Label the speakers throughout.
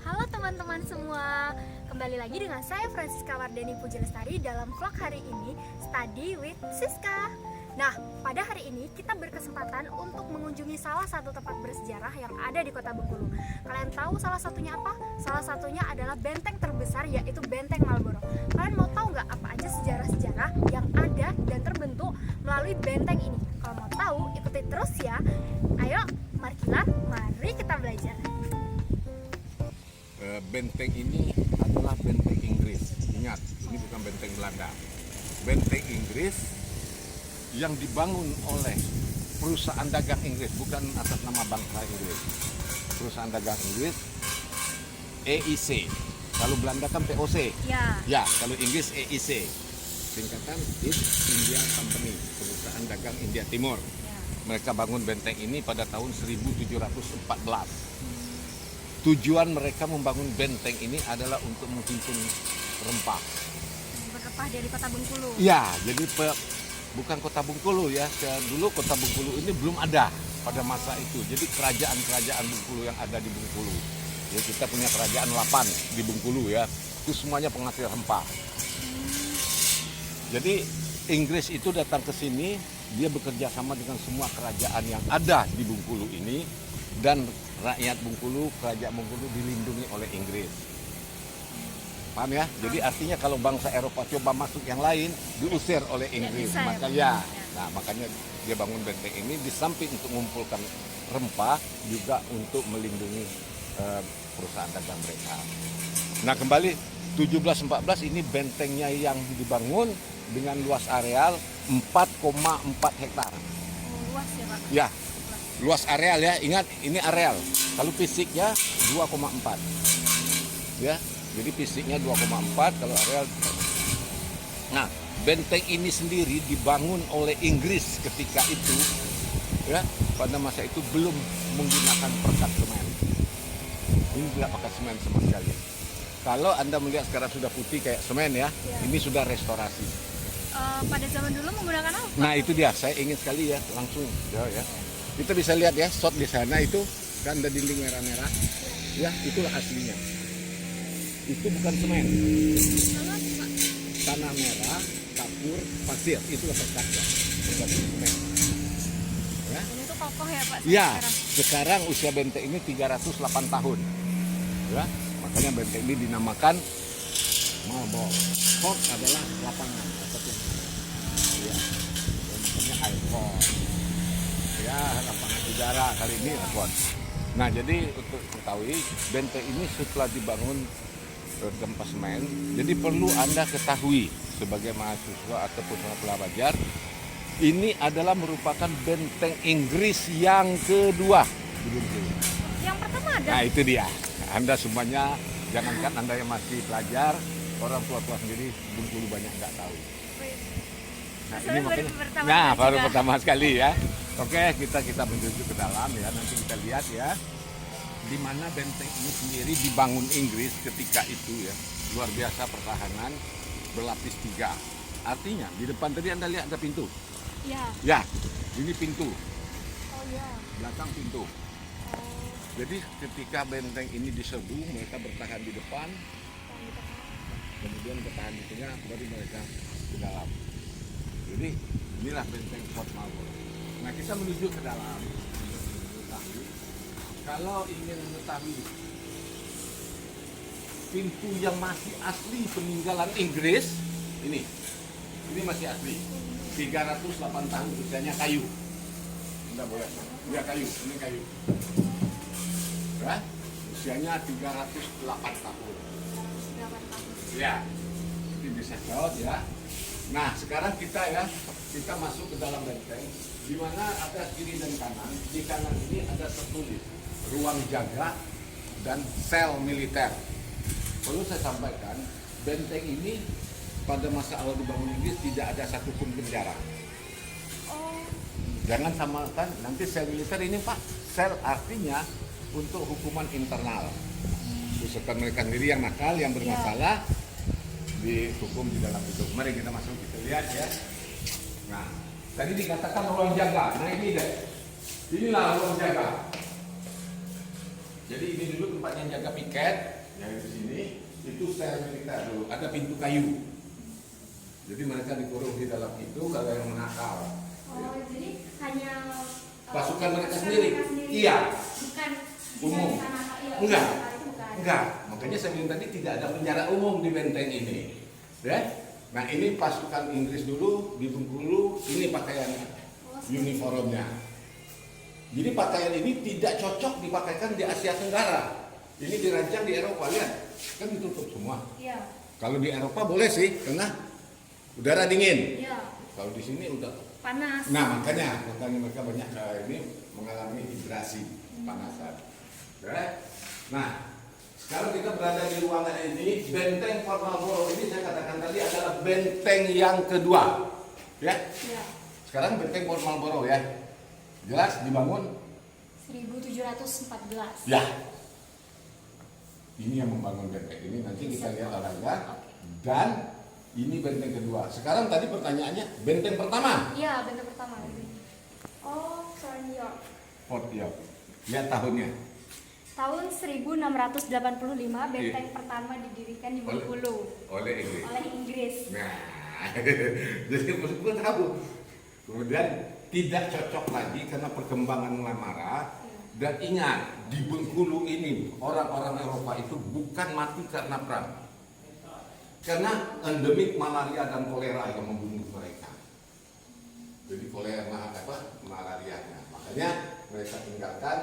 Speaker 1: Halo teman-teman semua, kembali lagi dengan saya Francisca Wardani Pujalestari dalam vlog hari ini Study with Siska. Nah, pada hari ini kita berkesempatan untuk mengunjungi salah satu tempat bersejarah yang ada di Kota Bengkulu. Kalian tahu salah satunya apa? Salah satunya adalah benteng terbesar, yaitu Benteng Marlborough. Kalian mau tahu nggak apa aja sejarah-sejarah yang ada dan terbentuk melalui benteng ini? Kalau mau tahu, ikuti terus ya. Ayo, mari kita belajar.
Speaker 2: Benteng ini adalah benteng Inggris. Ingat, ini bukan benteng Belanda. Benteng Inggris yang dibangun oleh perusahaan dagang Inggris, bukan atas nama bangsa Inggris. Perusahaan dagang Inggris, EIC. Kalau Belanda kan POC. Ya, kalau Inggris EIC. Singkatan East India Company, perusahaan dagang India Timur. Mereka bangun benteng ini pada tahun 1714. Tujuan mereka membangun benteng ini adalah untuk menghimpun rempah.
Speaker 1: Berrempah dari Kota Bengkulu.
Speaker 2: Ya, jadi bukan Kota Bengkulu ya. Dulu Kota Bengkulu ini belum ada pada masa itu. Jadi kerajaan-kerajaan Bengkulu yang ada di Bengkulu. Ya, kita punya kerajaan 8 di Bengkulu ya. Itu semuanya penghasil rempah. Jadi Inggris itu datang ke sini, dia bekerja sama dengan semua kerajaan yang ada di Bengkulu ini, dan rakyat Bengkulu, kerajaan Bengkulu dilindungi oleh Inggris. Paham ya? Jadi artinya kalau bangsa Eropa coba masuk yang lain, diusir oleh Inggris. Makanya dia bangun benteng ini di samping untuk mengumpulkan rempah, juga untuk melindungi perusahaan dagang mereka. Nah, kembali 1714 ini bentengnya yang dibangun dengan luas areal 4,4 hektar.
Speaker 1: Luas ya, Pak?
Speaker 2: Ya. Luas areal ya, ingat ini areal. Kalau fisiknya 2,4. Ya, jadi fisiknya 2,4, kalau areal. Nah, benteng ini sendiri dibangun oleh Inggris ketika itu. Ya, pada masa itu belum menggunakan perkat semen. Ini tidak pakai semen sama sekali. Kalau Anda melihat sekarang sudah putih kayak semen ya, ini sudah restorasi.
Speaker 1: Pada zaman dulu menggunakan apa?
Speaker 2: Nah, itu dia. Saya ingin sekali ya, langsung ya. Kita bisa lihat ya, shot di sana itu kan ada dinding merah-merah. Ya, itulah aslinya. Itu bukan semen. Tanah merah, kapur, pasir, itulah perkatnya. Bukan semen. Ya.
Speaker 1: Dan itu kokoh ya, Pak?
Speaker 2: Ya, sekarang usia benteng ini 308 tahun. Ya, makanya benteng ini dinamakan Marlborough. Fort adalah lapangan ataupun ya, namanya airport. Ya, lapangan udara kali ini airport. Nah, jadi untuk mengetahui benteng ini setelah dibangun tanpa semen, jadi perlu Anda ketahui sebagai mahasiswa ataupun pelajar, ini adalah merupakan benteng Inggris yang kedua di Bengkulu.
Speaker 1: Yang pertama ada.
Speaker 2: Nah, itu dia. Anda semuanya, jangankan Anda yang masih pelajar, orang tua-tua sendiri Bengkulu banyak nggak tahu. Nah, ini makanya, baru pertama sekali ya. Oke, kita menuju ke dalam ya. Nanti kita lihat ya, di mana benteng ini sendiri dibangun Inggris ketika itu ya. Luar biasa pertahanan, berlapis 3. Artinya di depan tadi Anda lihat ada pintu.
Speaker 1: Iya.
Speaker 2: Ya, ini pintu.
Speaker 1: Oh iya.
Speaker 2: Belakang pintu. Jadi ketika benteng ini diserbu, mereka bertahan di depan, kemudian bertahan di tengah, baru mereka ke dalam. Jadi inilah benteng Fort Marlborough. Nah, kita menuju ke dalam. Kalau ingin mengetahui pintu yang masih asli peninggalan Inggris, ini masih asli. 308 tahun usianya, kayu. Enggak boleh. Ya, kayu, ini kayu. Ya, usianya 308 tahun.
Speaker 1: 8 tahun.
Speaker 2: Ya, ini bisa jauh ya. Nah, sekarang kita masuk ke dalam benteng, di mana ada kiri dan kanan. Di kanan ini ada tertulis ruang jaga dan sel militer. Perlu saya sampaikan, benteng ini pada masa awal dibangun Inggris tidak ada satupun penjara.
Speaker 1: Oh.
Speaker 2: Jangan samakan nanti sel militer ini, Pak. Sel artinya untuk hukuman internal. Misalkan mereka sendiri yang nakal, yang bermasalah, dihukum di dalam itu. Mari kita masuk, kita lihat ya. Nah, tadi dikatakan ruang jaga. Nah, ini deh. Inilah ruang jaga. Jadi ini dulu tempat orang yang jaga piket yang di sini itu sel militer dulu, ada pintu kayu. Jadi mereka dikurung di dalam itu kalau yang menakal.
Speaker 1: Oh, jadi hanya
Speaker 2: Pasukan mereka sendiri. Iya.
Speaker 1: Bukan
Speaker 2: Umum.
Speaker 1: iya,
Speaker 2: Enggak.
Speaker 1: itu bukan.
Speaker 2: Enggak. Makanya saya bilang tadi tidak ada penjara umum di benteng ini. Ya. Nah, ini pasukan Inggris dulu di Bengkulu, ini pakaiannya, uniformnya. Jadi pakaian ini tidak cocok dipakaikan di Asia Tenggara. Ini dirancang di Eropa, lihat. Kan ditutup semua.
Speaker 1: Iya.
Speaker 2: Kalau di Eropa boleh sih, karena udara dingin.
Speaker 1: Iya.
Speaker 2: Kalau di sini udah
Speaker 1: Panas.
Speaker 2: Nah makanya mereka banyak ini mengalami hidrasi panasan. Oke? Nah sekarang kita berada di ruangan ini, benteng Fort Marlborough ini saya katakan tadi adalah benteng yang kedua, ya.
Speaker 1: Iya.
Speaker 2: Sekarang benteng Fort Marlborough ya, jelas dibangun.
Speaker 1: 1714.
Speaker 2: Ya. Ini yang membangun benteng ini nanti kita lihat orangnya dan ini benteng kedua. Sekarang tadi pertanyaannya benteng pertama.
Speaker 1: Iya, benteng pertama. Oh, Fort York.
Speaker 2: Fort York. Lihat tahunnya.
Speaker 1: Tahun 1685 benteng pertama didirikan di Bengkulu
Speaker 2: Oleh Inggris.
Speaker 1: oleh Inggris.
Speaker 2: Nah, jadi maksud gue tahu. Kemudian tidak cocok lagi karena perkembangan mulai marah. Dan ingat, di Bengkulu ini orang-orang Eropa itu bukan mati karena perang. Karena endemik malaria dan kolera yang membunuh mereka. Jadi kolera malarianya. Makanya mereka tinggalkan,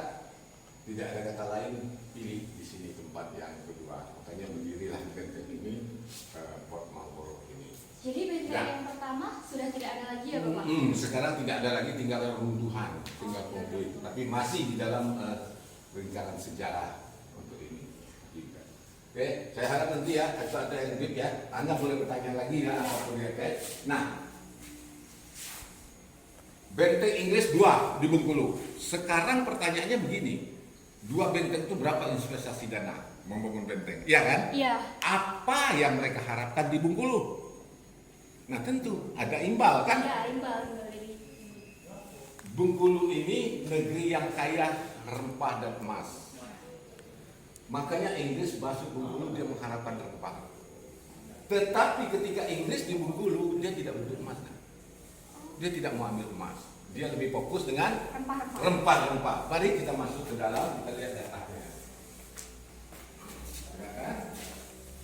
Speaker 2: tidak ada kata lain, pilih di sini tempat yang kedua. Makanya berdirilah benteng ini, Fort Marlborough ini.
Speaker 1: Jadi benteng
Speaker 2: Ya.
Speaker 1: yang pertama sudah tidak ada lagi ya Bapak?
Speaker 2: Sekarang tidak ada lagi, tinggal runtuhan, tinggal konkret. Tapi masih di dalam lingkaran sejarah untuk ini. Oke, saya harap nanti ya, kalau ada yang grip ya, Anda boleh bertanya lagi ya, apapun ya, oke. Nah, benteng Inggris 2 di Bengkulu. Sekarang pertanyaannya begini, 2 benteng itu berapa investasi dana membangun benteng? Iya kan?
Speaker 1: Iya.
Speaker 2: Apa yang mereka harapkan di Bengkulu? Nah tentu ada imbal kan?
Speaker 1: Iya, imbal dari.
Speaker 2: Bengkulu ini negeri yang kaya rempah dan emas. Makanya Inggris masuk Bengkulu dia mengharapkan rempah. Tetapi ketika Inggris di Bengkulu dia tidak butuh emas. Dia tidak mau ambil emas. Dia lebih fokus dengan
Speaker 1: Rempah-rempah.
Speaker 2: rempah-rempah. Mari kita masuk ke dalam, kita lihat datanya. Ya kan?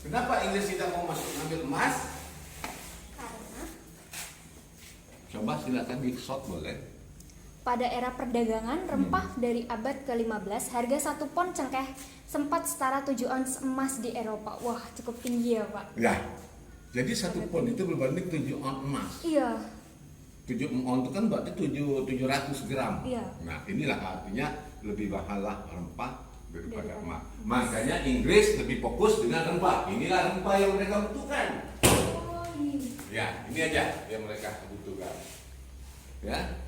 Speaker 2: Kenapa Inggris tidak mau masuk ambil emas?
Speaker 1: Karena
Speaker 2: Coba silakan di shot boleh.
Speaker 1: pada era perdagangan rempah dari abad ke-15, harga 1 pon cengkeh sempat setara 7 ons emas di Eropa. Wah, cukup tinggi ya, Pak.
Speaker 2: Ya. Jadi 1 pon itu berbanding 7 ons emas.
Speaker 1: Iya.
Speaker 2: 7 ons itu kan berarti 700 gram.
Speaker 1: Iya.
Speaker 2: Nah, inilah artinya lebih mahal lah rempah daripada
Speaker 1: Daripada
Speaker 2: emas.
Speaker 1: emas.
Speaker 2: Makanya Inggris lebih fokus dengan rempah. Inilah rempah yang mereka butuhkan.
Speaker 1: Oh, ini.
Speaker 2: Ya, ini aja yang mereka butuhkan. Ya.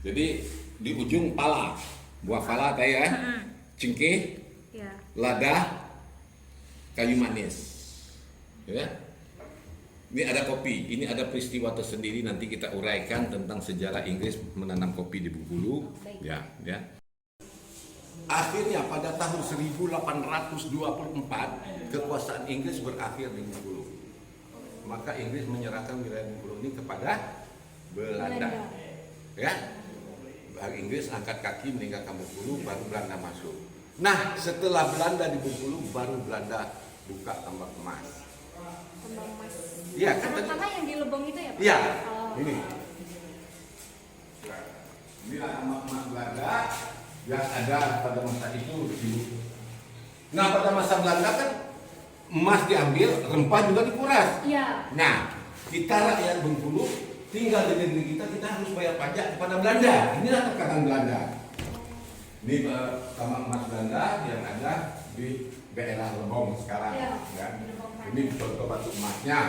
Speaker 2: Jadi di ujung pala, buah pala tadi ya, cengkeh,
Speaker 1: Iya.
Speaker 2: lada, kayu manis. Ya. Ini ada kopi, ini ada peristiwa tersendiri nanti kita uraikan tentang sejarah Inggris menanam kopi di Bengkulu. Ya, ya. Akhirnya pada tahun 1824 kekuasaan Inggris berakhir di Bengkulu. Maka Inggris menyerahkan wilayah Bengkulu ini kepada Belanda. Ya. Inggris angkat kaki meninggalkan Bengkulu, baru Belanda masuk. Nah, setelah Belanda di Bengkulu, baru Belanda buka tambak emas.
Speaker 1: Tambang emas.
Speaker 2: Iya, kan tadi.
Speaker 1: Tanah yang di Lebong itu ya, Pak?
Speaker 2: Iya,
Speaker 1: Oh.
Speaker 2: ini. Nah, inilah tambak emas Belanda yang ada pada masa itu. Nah, pada masa Belanda kan emas diambil, rempah juga dikuras.
Speaker 1: Iya.
Speaker 2: Nah, kita rakyat Bengkulu tinggal di negeri kita harus bayar pajak kepada Belanda. Inilah tekanan Belanda. Ini tambang emas Belanda yang ada di daerah Lebong sekarang.
Speaker 1: Ya.
Speaker 2: Ya. Ini contoh batu emasnya.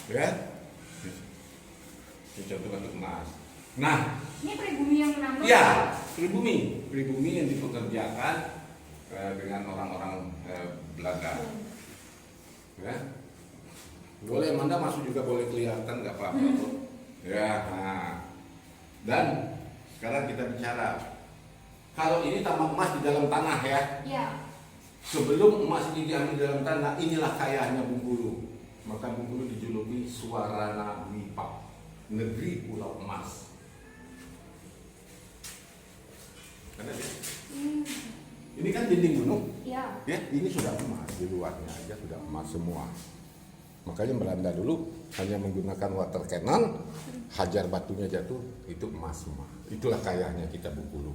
Speaker 2: Ya. Ini contoh batu emas. Nah,
Speaker 1: Ini pribumi yang menambah.
Speaker 2: ya, pribumi yang dipekerjakan dengan orang-orang Belanda. Ya. Boleh, Anda masuk juga boleh kelihatan, nggak apa-apa. Ya, nah. Dan sekarang kita bicara Kalau ini tambang emas di dalam tanah ya.
Speaker 1: Ya.
Speaker 2: Sebelum emas ini diambil dalam tanah, inilah kayanya Bengkulu. Maka Bengkulu dijuluki Suarana Wipa, negeri pulau emas. Ada ya? Ini kan dinding gunung.
Speaker 1: Ya.
Speaker 2: Ya, ini sudah emas, di luarnya aja sudah emas semua. Makanya Belanda dulu hanya menggunakan water cannon, hajar batunya jatuh, itu emas semua. Itulah kayanya kita Bengkulu.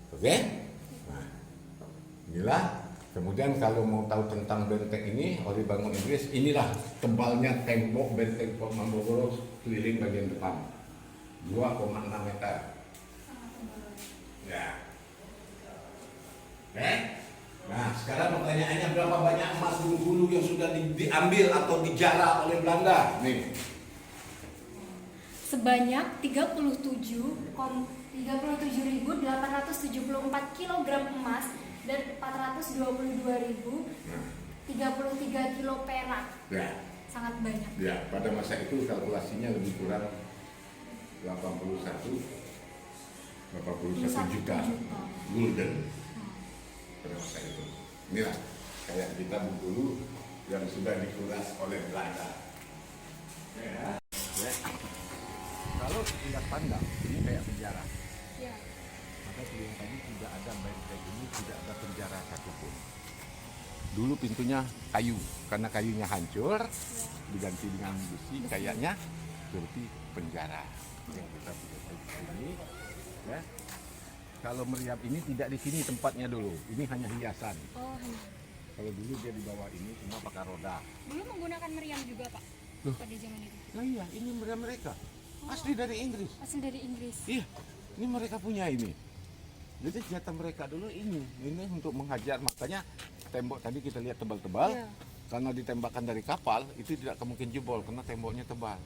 Speaker 2: Oke? Nah, inilah. Kemudian kalau mau tahu tentang benteng ini oleh bangun Inggris, inilah tebalnya tembok benteng Fort Marlborough keliling bagian depan, 2,6 meter. Ya. Oke? Nah, sekarang pertanyaannya berapa banyak emas Bengkulu yang sudah diambil atau dijarah oleh Belanda? Nih.
Speaker 1: Sebanyak 37.874 kg emas dan 422.033 kilo perak.
Speaker 2: Ya.
Speaker 1: Sangat banyak.
Speaker 2: Ya, pada masa itu kalkulasinya lebih kurang 81 juta gulden pada masa itu. Inilah kayak kita Bengkulu yang sudah dikuras oleh Belanda. Ya. Ya. Kalau tidak pandang, ini kayak penjara.
Speaker 1: Ya.
Speaker 2: Maka yang tadi tidak ada benteng ini, tidak ada penjara satupun. Dulu pintunya kayu, karena kayunya hancur, diganti dengan besi, kayaknya seperti penjara yang kita punya di sini. Ya. Kalau meriam ini tidak di sini tempatnya dulu, ini hanya hiasan.
Speaker 1: Oh, hanya.
Speaker 2: Kalau dulu dia di bawah ini cuma pakai roda.
Speaker 1: Dulu menggunakan meriam juga, Pak.
Speaker 2: Loh.
Speaker 1: Pada zaman itu.
Speaker 2: Nah iya, ini meriam mereka, asli dari Inggris.
Speaker 1: Asal dari Inggris.
Speaker 2: Iya, ini mereka punya ini. Jadi senjata mereka dulu ini untuk menghajar. Makanya tembok tadi kita lihat tebal-tebal.
Speaker 1: Iya.
Speaker 2: Karena ditembakkan dari kapal itu tidak kemungkinan jebol karena temboknya tebal.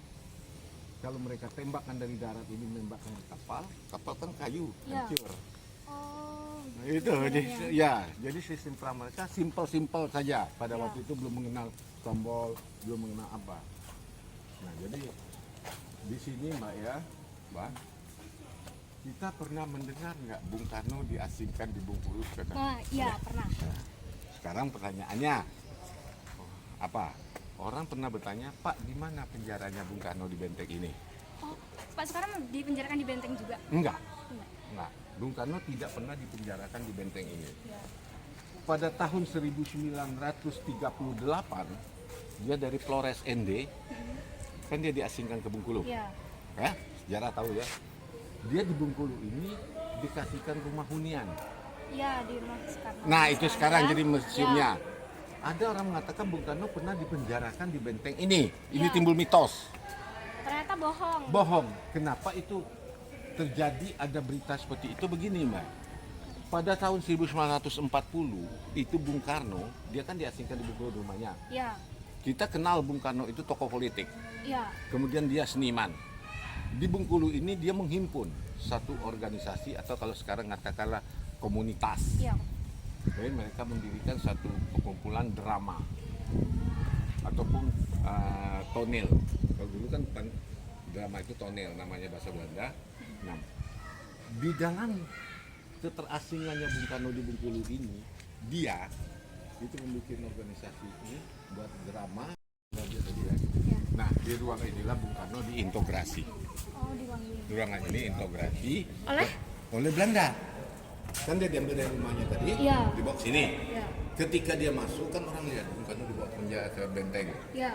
Speaker 2: Kalau mereka tembakkan dari darat ini menembakkan dari kapal, kapal kan kayu,
Speaker 1: Iya.
Speaker 2: hancur.
Speaker 1: Oh,
Speaker 2: Nah, itu jadi sistem perang mereka simpel saja. Pada
Speaker 1: Iya.
Speaker 2: waktu itu belum mengenal tombol, belum mengenal apa. Nah, jadi di sini Mbak ya, Mbak, kita pernah mendengar nggak Bung Karno diasingkan di Bengkulu?
Speaker 1: iya pernah.
Speaker 2: Sekarang pertanyaannya, apa? Orang pernah bertanya, Pak, di mana penjaranya Bung Karno di benteng ini?
Speaker 1: Oh, Pak sekarang dipenjarakan di benteng juga?
Speaker 2: Enggak.
Speaker 1: Enggak.
Speaker 2: Enggak. Bung Karno tidak pernah dipenjarakan di benteng ini.
Speaker 1: Ya.
Speaker 2: Pada tahun 1938, dia dari Flores ND, kan dia diasingkan ke Bengkulu.
Speaker 1: Iya.
Speaker 2: Ya, sejarah tahu ya. Dia di Bengkulu ini dikasihkan rumah hunian.
Speaker 1: Iya, di rumah sekarang.
Speaker 2: Nah, itu sekarang
Speaker 1: ya.
Speaker 2: jadi museumnya.
Speaker 1: Ya.
Speaker 2: Ada orang mengatakan Bung Karno pernah dipenjarakan di benteng ini. Ini
Speaker 1: Ya.
Speaker 2: timbul mitos.
Speaker 1: Ternyata bohong.
Speaker 2: Bohong. Kenapa itu terjadi? Ada berita seperti itu begini, Mbak. Pada tahun 1940 itu Bung Karno, dia kan diasingkan di Bengkulu rumahnya.
Speaker 1: Iya.
Speaker 2: Kita kenal Bung Karno itu tokoh politik.
Speaker 1: Iya.
Speaker 2: Kemudian dia seniman. Di Bengkulu ini dia menghimpun satu organisasi atau kalau sekarang katakanlah komunitas.
Speaker 1: Iya.
Speaker 2: Jadi mereka mendirikan satu perkumpulan drama ataupun tonel. Kalau dulu kan drama itu tonel, namanya bahasa Belanda. Nah, di dalam keterasingannya Bung Karno di Bengkulu ini, dia itu membuat organisasi ini buat drama.
Speaker 1: Iya.
Speaker 2: Nah, di ruang inilah Bung Karno diintegrasi.
Speaker 1: Oh, diwangi.
Speaker 2: Ruangan ini integrasi
Speaker 1: Oleh
Speaker 2: Belanda. Kan dia diambil dari rumahnya tadi,
Speaker 1: Iya.
Speaker 2: dibawa ke sini.
Speaker 1: Iya.
Speaker 2: Ketika dia masuk kan orang lihat Bung Karno dibawa penjara ke benteng.
Speaker 1: Iya.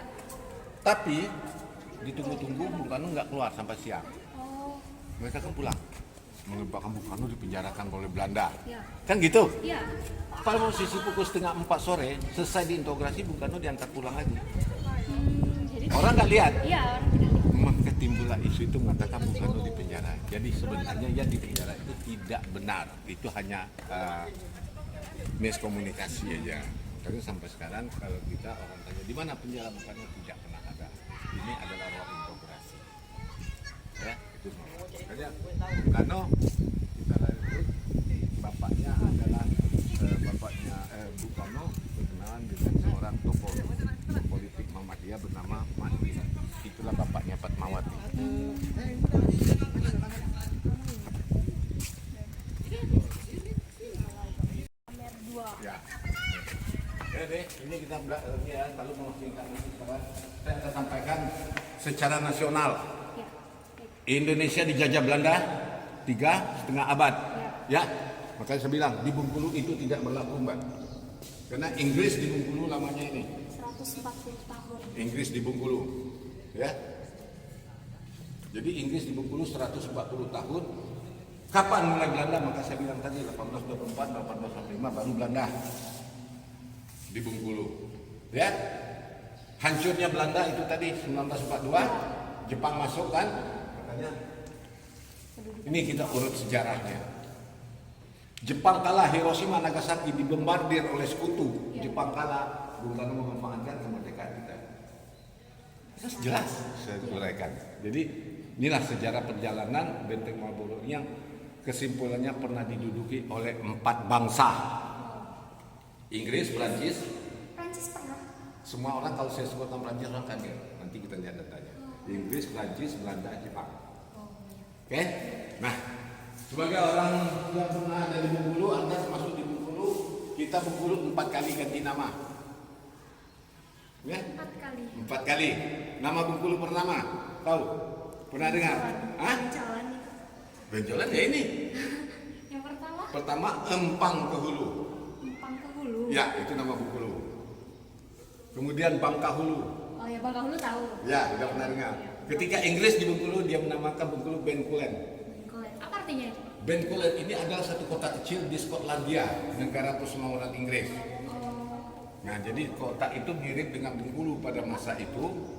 Speaker 2: Tapi ditunggu-tunggu Bung Karno nggak keluar sampai siang.
Speaker 1: Oh,
Speaker 2: Mereka kan pulang. Menyebabkan Bung Karno dipenjarakan oleh Belanda.
Speaker 1: iya.
Speaker 2: Kan gitu.
Speaker 1: Iya.
Speaker 2: Pada posisi pukul 3:30 sore selesai diintegrasi Bung Karno diantar pulang lagi.
Speaker 1: Jadi
Speaker 2: Orang nggak lihat.
Speaker 1: iya, orang tidak lihat.
Speaker 2: Maka timbullah isu itu mengatakan Bung Karno di penjara. Jadi sebenarnya yang di penjara itu tidak benar. Itu hanya miskomunikasi aja. Karena sampai sekarang kalau kita orang tanya di mana penjara Bung Karno, tidak pernah ada. Ini adalah ruang integrasi. Ya, itu semua. Makanya Bung Karno kita lihat itu bapaknya adalah Bung Karno berkenalan dengan seorang tokoh politik Muhammadiyah bernama Mati. Itulah bapaknya Fatmawati. Ya. Oke, ini kita ya, lalu mau singkat sekarang saya akan sampaikan secara nasional.
Speaker 1: Ya.
Speaker 2: Indonesia dijajah Belanda 3,5 abad. Ya. Makanya saya bilang di Bengkulu itu tidak berlaku, Mbak. Karena Inggris di Bengkulu lamanya ini.
Speaker 1: 140 tahun.
Speaker 2: Inggris di Bengkulu. Ya. Jadi Inggris di Bengkulu 140 tahun. Kapan mulai Belanda? Maka saya bilang tadi 1824, 1845 baru Belanda di Bengkulu. Ya. Hancurnya Belanda itu tadi 1942, Jepang masuk kan? Makanya ini kita urut sejarahnya. Jepang kalah, Hiroshima, Nagasaki dibombardir oleh sekutu. Jepang kalah, Bung Karno memanfaatkan kemerdekaan kita. Itu jelas saya uraikan. Jadi inilah sejarah perjalanan Benteng Marlborough yang kesimpulannya pernah diduduki oleh 4 bangsa. Inggris, Prancis.
Speaker 1: Prancis pernah.
Speaker 2: Semua orang kalau saya sebut nama Prancis orang kaget. Nanti kita lihat datanya. Inggris, Prancis, Belanda, Jepang. Oke? Nah, sebagai orang yang pernah ada di Bengkulu, Anda termasuk di Bengkulu, kita Bengkulu 4 kali ganti nama. Ya?
Speaker 1: 4 kali.
Speaker 2: 4 kali. Nama Bengkulu pertama, tahu? Pernah dengar? Hah?
Speaker 1: Bencolan itu.
Speaker 2: Benjolan ya ini.
Speaker 1: Yang pertama
Speaker 2: Pertama Empang ke Hulu.
Speaker 1: Empang ke Hulu.
Speaker 2: Ya, itu nama Bengkulu. Kemudian Bangka Hulu.
Speaker 1: Oh ya, Bangka Hulu tahu.
Speaker 2: Ya, udah pernah dengar. Ketika Inggris di Bengkulu, dia menamakan Bengkulu Bencoolen.
Speaker 1: Bencoolen. Apa artinya itu?
Speaker 2: Bencoolen ini adalah satu kota kecil di Skotlandia, negara persemakmuran Inggris. Nah, jadi kota itu mirip dengan Bengkulu pada masa itu,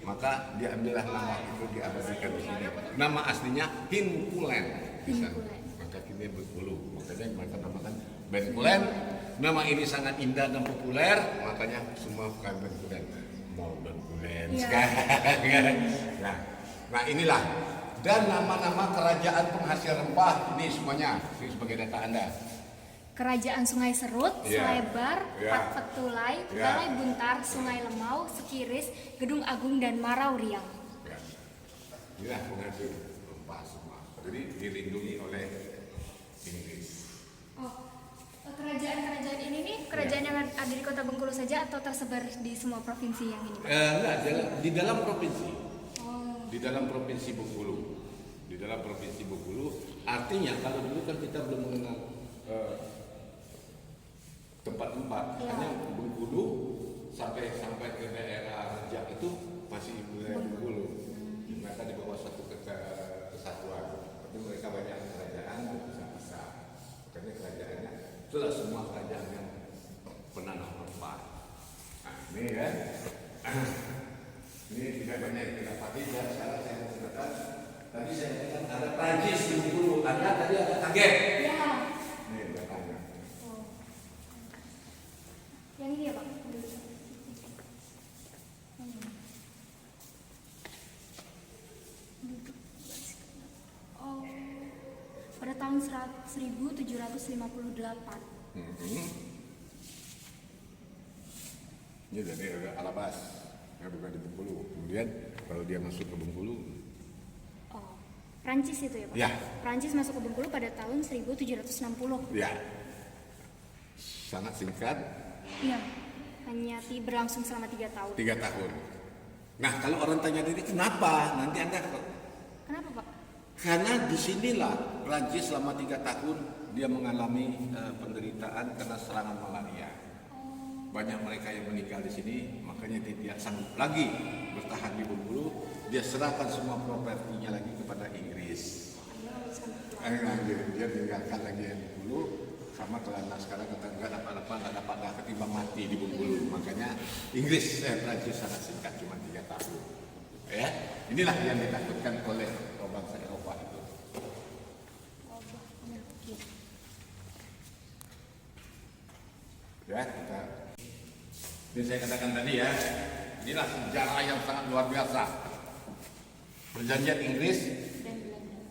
Speaker 2: maka diambillah nama itu diabadikan di sini. Nama aslinya Hincoolen. Maka kini Bengkulu. Makanya mereka namakan Bencoolen. Nama ini sangat indah dan populer, makanya semua bukan Bencoolen. Mau Bencoolen sekarang. Nah, inilah. Dan nama-nama kerajaan penghasil rempah ini semuanya, ini sebagai data Anda.
Speaker 1: Kerajaan Sungai Serut, Selebar, Patpetulai,
Speaker 2: Ya.
Speaker 1: Balai Buntar, Sungai Lemau, Sekiris, Gedung Agung, dan Marau Riau.
Speaker 2: Ya. Inilah penghasil rempah semua. Jadi dilindungi oleh Inggris.
Speaker 1: Oh, kerajaan-kerajaan ini nih, kerajaan yang ada di Kota Bengkulu saja atau tersebar di semua provinsi yang ini?
Speaker 2: Enggak, di dalam provinsi.
Speaker 1: Oh,
Speaker 2: Di dalam provinsi Bengkulu. Di dalam provinsi Bengkulu. Artinya kalau dulu kan kita belum mengenal tempat-tempat, hanya Bengkulu sampai ke daerah Rejak itu masih wilayah Bengkulu. Mereka di bawah satu kesatuan. Tapi mereka banyak kerajaan berpisah-pisah. Makanya kerajaannya itulah semua kerajaan yang penanam rempah. Nah, ini kan. Ini tidak banyak yang kita dapati. Sekarang saya mau ceritakan. Tadi saya katakan ada Prancis di Bengkulu. Anda tadi ada kaget.
Speaker 1: ya.
Speaker 2: Ini datanya.
Speaker 1: Oh. Yang ini ya Pak? Oh, pada tahun 1758.
Speaker 2: Ini dari Alabas, ya, bukan di Bengkulu. Kemudian kalau dia masuk ke Bengkulu,
Speaker 1: Oh, Prancis itu ya Pak?
Speaker 2: ya,
Speaker 1: Prancis masuk ke Bengkulu pada tahun 1760.
Speaker 2: ya, sangat singkat,
Speaker 1: Iya, hanya berlangsung selama 3 tahun.
Speaker 2: 3 tahun. Nah, kalau orang tanya diri kenapa? Nanti Anda,
Speaker 1: Kenapa Pak?
Speaker 2: karena disinilah Prancis selama 3 tahun dia mengalami penderitaan karena serangan malaria. Banyak mereka yang meninggal di sini, makanya dia tidak sanggup lagi bertahan di Bengkulu. Dia serahkan semua propertinya lagi kepada Inggris. Dia tinggalkan lagi yang Bengkulu, sama karena sekarang kita nggak dapat ketimbang mati di Bengkulu. Makanya Inggris Prancis sangat singkat, cuma 3 tahun. Ya, inilah yang ditakutkan oleh bangsa Eropa itu. Ya, kita. Ini saya katakan tadi ya, inilah sejarah yang sangat luar biasa. Perjanjian Inggris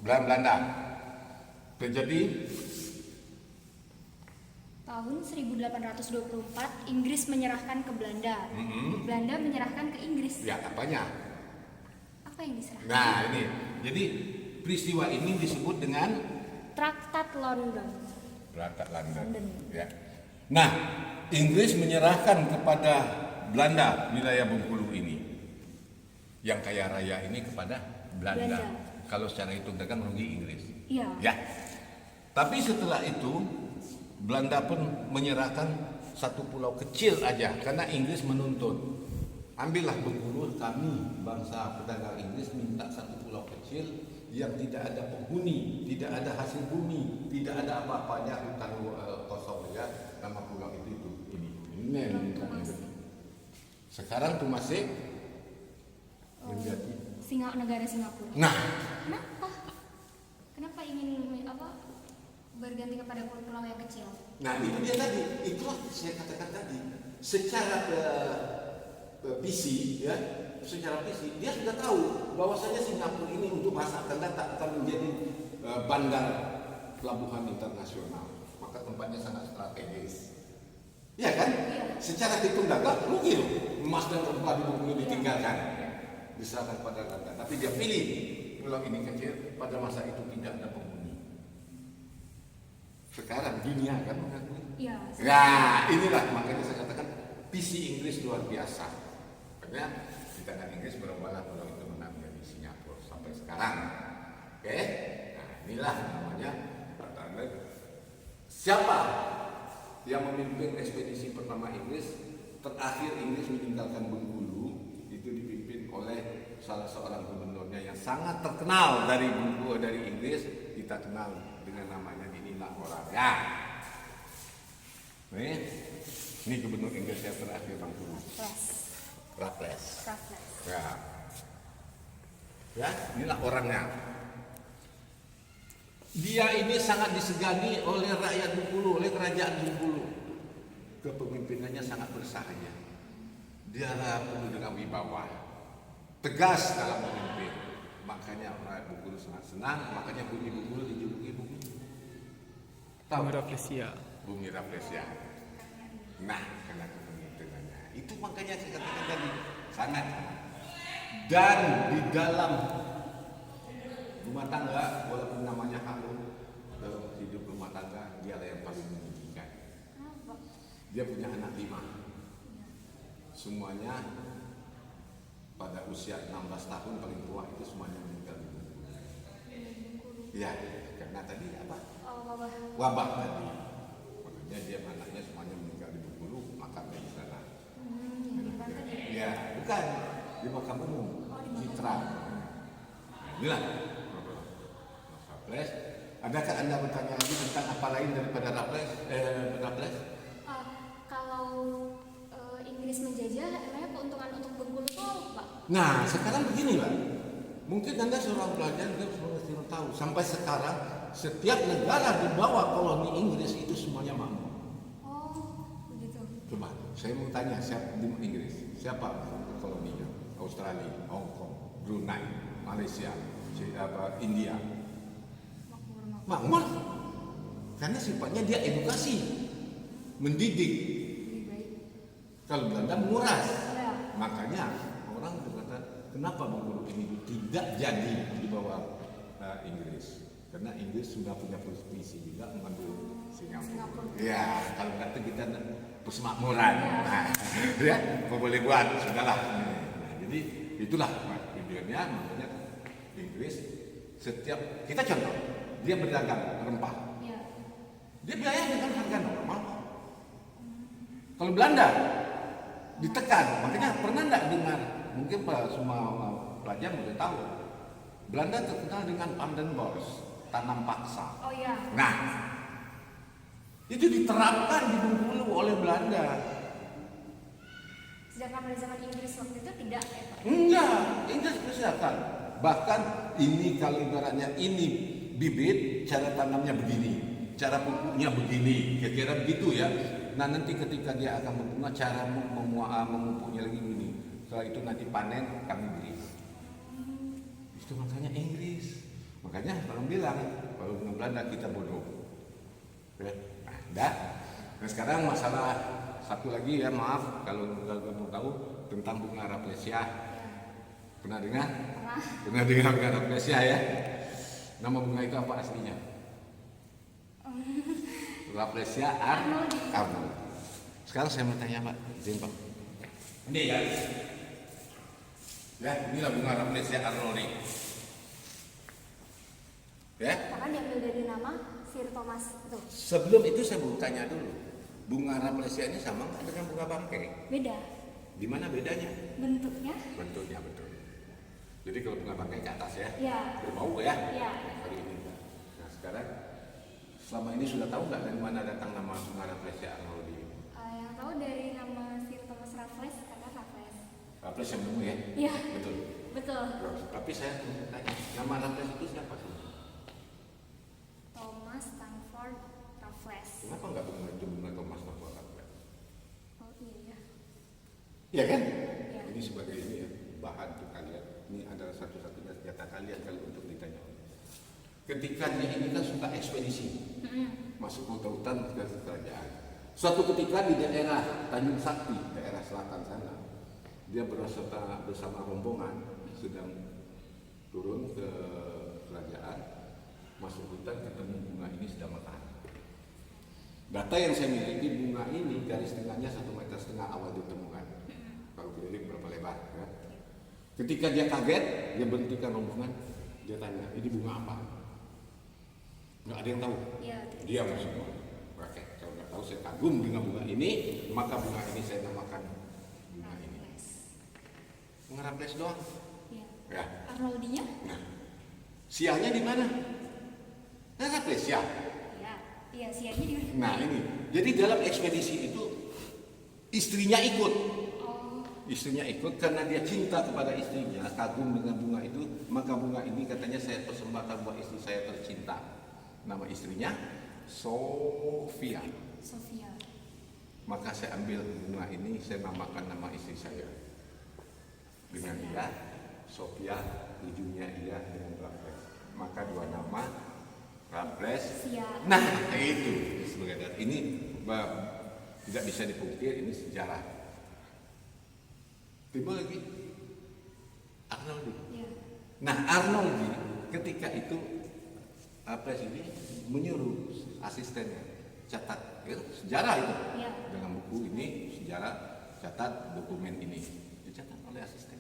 Speaker 2: dan Belanda terjadi
Speaker 1: tahun 1824 Inggris menyerahkan ke Belanda. Belanda menyerahkan ke Inggris.
Speaker 2: ya apanya?
Speaker 1: Apa yang diserahkan?
Speaker 2: Nah ini, jadi peristiwa ini disebut dengan
Speaker 1: Traktat London.
Speaker 2: Traktat London. Ya. Nah, Inggris menyerahkan kepada Belanda wilayah Bengkulu ini, yang kaya raya ini kepada Belanda. Kalau secara hitung dagang rugi Inggris.
Speaker 1: Iya.
Speaker 2: Ya. Tapi setelah itu Belanda pun menyerahkan satu pulau kecil aja karena Inggris menuntut. Ambillah Bengkulu, kami bangsa pedagang Inggris minta satu pulau kecil yang tidak ada penghuni, tidak ada hasil bumi, tidak ada apa-apanya, hutan kosong aja. Nama pulau itu ini. Ini yang mintanya. Sekarang Tumasik menjadi
Speaker 1: negara Singapura.
Speaker 2: Nah,
Speaker 1: Kenapa? Kenapa ingin berganti kepada pulau yang kecil?
Speaker 2: nah itu dia tadi, itulah saya katakan tadi. Secara visi, ya, secara visi dia sudah tahu bahwasanya Singapura ini untuk masa akan datang akan menjadi bandar pelabuhan internasional. Maka tempatnya sangat strategis. Ya kan?
Speaker 1: Iya.
Speaker 2: Secara hitung dagang rugi loh. Emas dan rempah di Bengkulu ditinggalkan. Diserahkan pada Belanda. Tapi dia pilih pulau ini kecil, pada masa itu tidak ada penghuni. Sekarang dunia kan mengakui.
Speaker 1: Iya.
Speaker 2: Nah, inilah makanya saya katakan visi Inggris luar biasa. Makanya di tangan Inggris berubahlah pulau itu menjadi Singapura sampai sekarang. Oke? Nah, inilah namanya siapa yang memimpin ekspedisi pertama Inggris. Terakhir Inggris meninggalkan Bengkulu itu dipimpin oleh salah seorang gubernurnya yang sangat terkenal dari Bengkulu, dari Inggris. Kita kenal dengan namanya, inilah orangnya. Ini gubernur Inggris yang terakhir Bengkulu. Raffles. Ya, inilah orangnya. Dia ini sangat disegani oleh rakyat Bengkulu, oleh kerajaan Bengkulu. Kepemimpinannya sangat bersahaja. Dia penuh dengan wibawa, tegas dalam memimpin. Makanya rakyat Bengkulu sangat senang. Makanya bumi Bengkulu dijuluki bumi
Speaker 3: Rafflesia.
Speaker 2: Bumi Rafflesia. Nah, karena kepemimpinannya itu makanya saya katakan tadi sangat. Dan di dalam rumah tangga, walaupun namanya halu, dalam hidup rumah tangga dia yang paling menyedihkan. Dia punya anak 5. Semuanya pada usia 16 tahun paling tua itu semuanya meninggal. Ya, karena tadi apa? Wabah tadi. Makanya dia anaknya semuanya meninggal di Bengkulu, makamnya di sana. Ya, bukan di makam umum, Citra. Inilah Raffles. Adakah Anda bertanya lagi tentang apa lain daripada Raffles?
Speaker 1: Kalau Inggris menjajah, emangnya keuntungan untuk Bengkulu itu apa, Pak?
Speaker 2: Nah, sekarang begini, Pak. Mungkin Anda seorang pelajar Anda harus tahu. Sampai sekarang setiap negara di bawah koloni Inggris itu semuanya makmur.
Speaker 1: Oh, begitu.
Speaker 2: Coba, saya mau tanya siapa di Inggris? Siapa koloninya? Australia, Hong Kong, Brunei, Malaysia, India. Makmur. Karena sifatnya dia edukasi, mendidik.
Speaker 1: Lebih baik.
Speaker 2: Kalau Belanda menguras.
Speaker 1: Ya.
Speaker 2: Makanya orang berkata, kenapa Bengkulu ini tidak jadi di bawah Inggris? Karena Inggris sudah punya visi juga mengambil Singapura. Ya, kalau kata kita persemakmuran. Nah, ya, apa boleh buat, sudahlah. Nah, jadi itulah tujuannya. Makanya Inggris setiap kita contoh, dia berdagang rempah.
Speaker 1: Ya.
Speaker 2: Dia biaya dengan harga normal. Kalau Belanda ditekan, makanya pernah enggak dengar? Mungkin semua pelajar boleh tahu. Belanda terkenal dengan Pandenbos, tanam paksa.
Speaker 1: Oh iya.
Speaker 2: Nah, itu diterapkan di Bengkulu oleh Belanda.
Speaker 1: Sedangkan pada zaman Inggris waktu itu tidak, ya, Pak?
Speaker 2: Enggak, Inggris persilakan. Bahkan ini kalau ibaratnya ini bibit, cara tanamnya begini, cara pupuknya begini, kira-kira begitu ya. Nah nanti ketika dia akan berbunga, cara memupuknya lagi begini. Setelah itu nanti panen, kami beli. Itu makanya Inggris. Makanya orang bilang, kalau dengan Belanda kita bodoh. Ya, nah, nah sekarang masalah satu lagi ya, maaf kalau kamu tahu tentang bunga Rafflesia. Pernah dengar? Pernah dengar bunga Rafflesia ya? Nama bunga itu apa aslinya? Rafflesia Arnoldi. Sekarang saya mau tanya Pak, izin Pak. Ini ya. Ya, inilah bunga Rafflesia Arnoldi. Ya.
Speaker 1: Karena diambil dari nama Sir Thomas itu.
Speaker 2: Sebelum itu saya mau tanya dulu. Bunga Rafflesia ini sama nggak dengan bunga bangkai?
Speaker 1: Beda.
Speaker 2: Di mana bedanya?
Speaker 1: Bentuknya?
Speaker 2: Bentuknya betul. Jadi kalau bunga bangkai ke atas ya,
Speaker 1: Ya.
Speaker 2: berbau ya.
Speaker 1: Ya.
Speaker 2: Hari ini. Nah sekarang, selama ini sudah tahu nggak dari mana datang nama bunga Rafflesia Arnoldi?
Speaker 1: Yang tahu dari nama Sir Thomas Raffles karena Raffles.
Speaker 2: Raffles yang nemu ya?
Speaker 1: Iya.
Speaker 2: Betul.
Speaker 1: Betul.
Speaker 2: Tapi saya tanya, nama Raffles itu siapa sih?
Speaker 1: Thomas Stamford Raffles.
Speaker 2: Kenapa nggak bunga Thomas Raffles?
Speaker 1: Oh iya.
Speaker 2: Iya kan?
Speaker 1: Ya.
Speaker 2: Ini sebagai ini ya, bahan untuk kalian. Ini adalah satu-satunya senjata kalian kalau untuk ditanya. Ketika dia ini kan suka ekspedisi, masuk hutan ke kerajaan. Suatu ketika di daerah Tanjung Sakti, daerah selatan sana, dia bersama rombongan sedang turun ke kerajaan, masuk hutan ketemu bunga ini sedang mekar. Data yang saya miliki, bunga ini garis tengahnya 1,5 meter awal ditemukan. Kalau keliling berapa lebar ya. Ketika dia kaget, dia berhentikan rombongan, dia tanya, ini bunga apa? Nggak ada yang tahu.
Speaker 1: Iya.
Speaker 2: Dia semua. Oke, kalau nggak tahu saya kagum dengan bunga ini, maka bunga ini saya namakan bunga ini. Bunga Raffles doang.
Speaker 1: Iya.
Speaker 2: Ya.
Speaker 1: Arnoldinya?
Speaker 2: Nah, siangnya di mana? Nah, Raffles ya.
Speaker 1: Iya. Iya, siangnya di mana?
Speaker 2: Nah ini, jadi dalam ekspedisi itu istrinya ikut.
Speaker 1: Oh.
Speaker 2: Istrinya ikut karena dia cinta kepada istrinya, kagum dengan bunga itu, maka bunga ini katanya saya persembahkan buat istri saya tercinta. Nama istrinya Sofia.
Speaker 1: Sofia.
Speaker 2: Maka saya ambil bunga ini, saya namakan nama istri saya. Dengan dia, Sofia, ujungnya ia dengan Raffles. Maka dua nama, Raffles.
Speaker 1: Siap.
Speaker 2: Nah itu sebagai data. Ini tidak bisa dipungkir, ini sejarah. Timbul lagi Arnoldi.
Speaker 1: Iya.
Speaker 2: Nah Arnoldi ketika itu Raffles ini menyuruh asistennya catat ya, sejarah itu
Speaker 1: Iya.
Speaker 2: dengan buku ini sejarah, catat dokumen ini dicatat oleh asisten,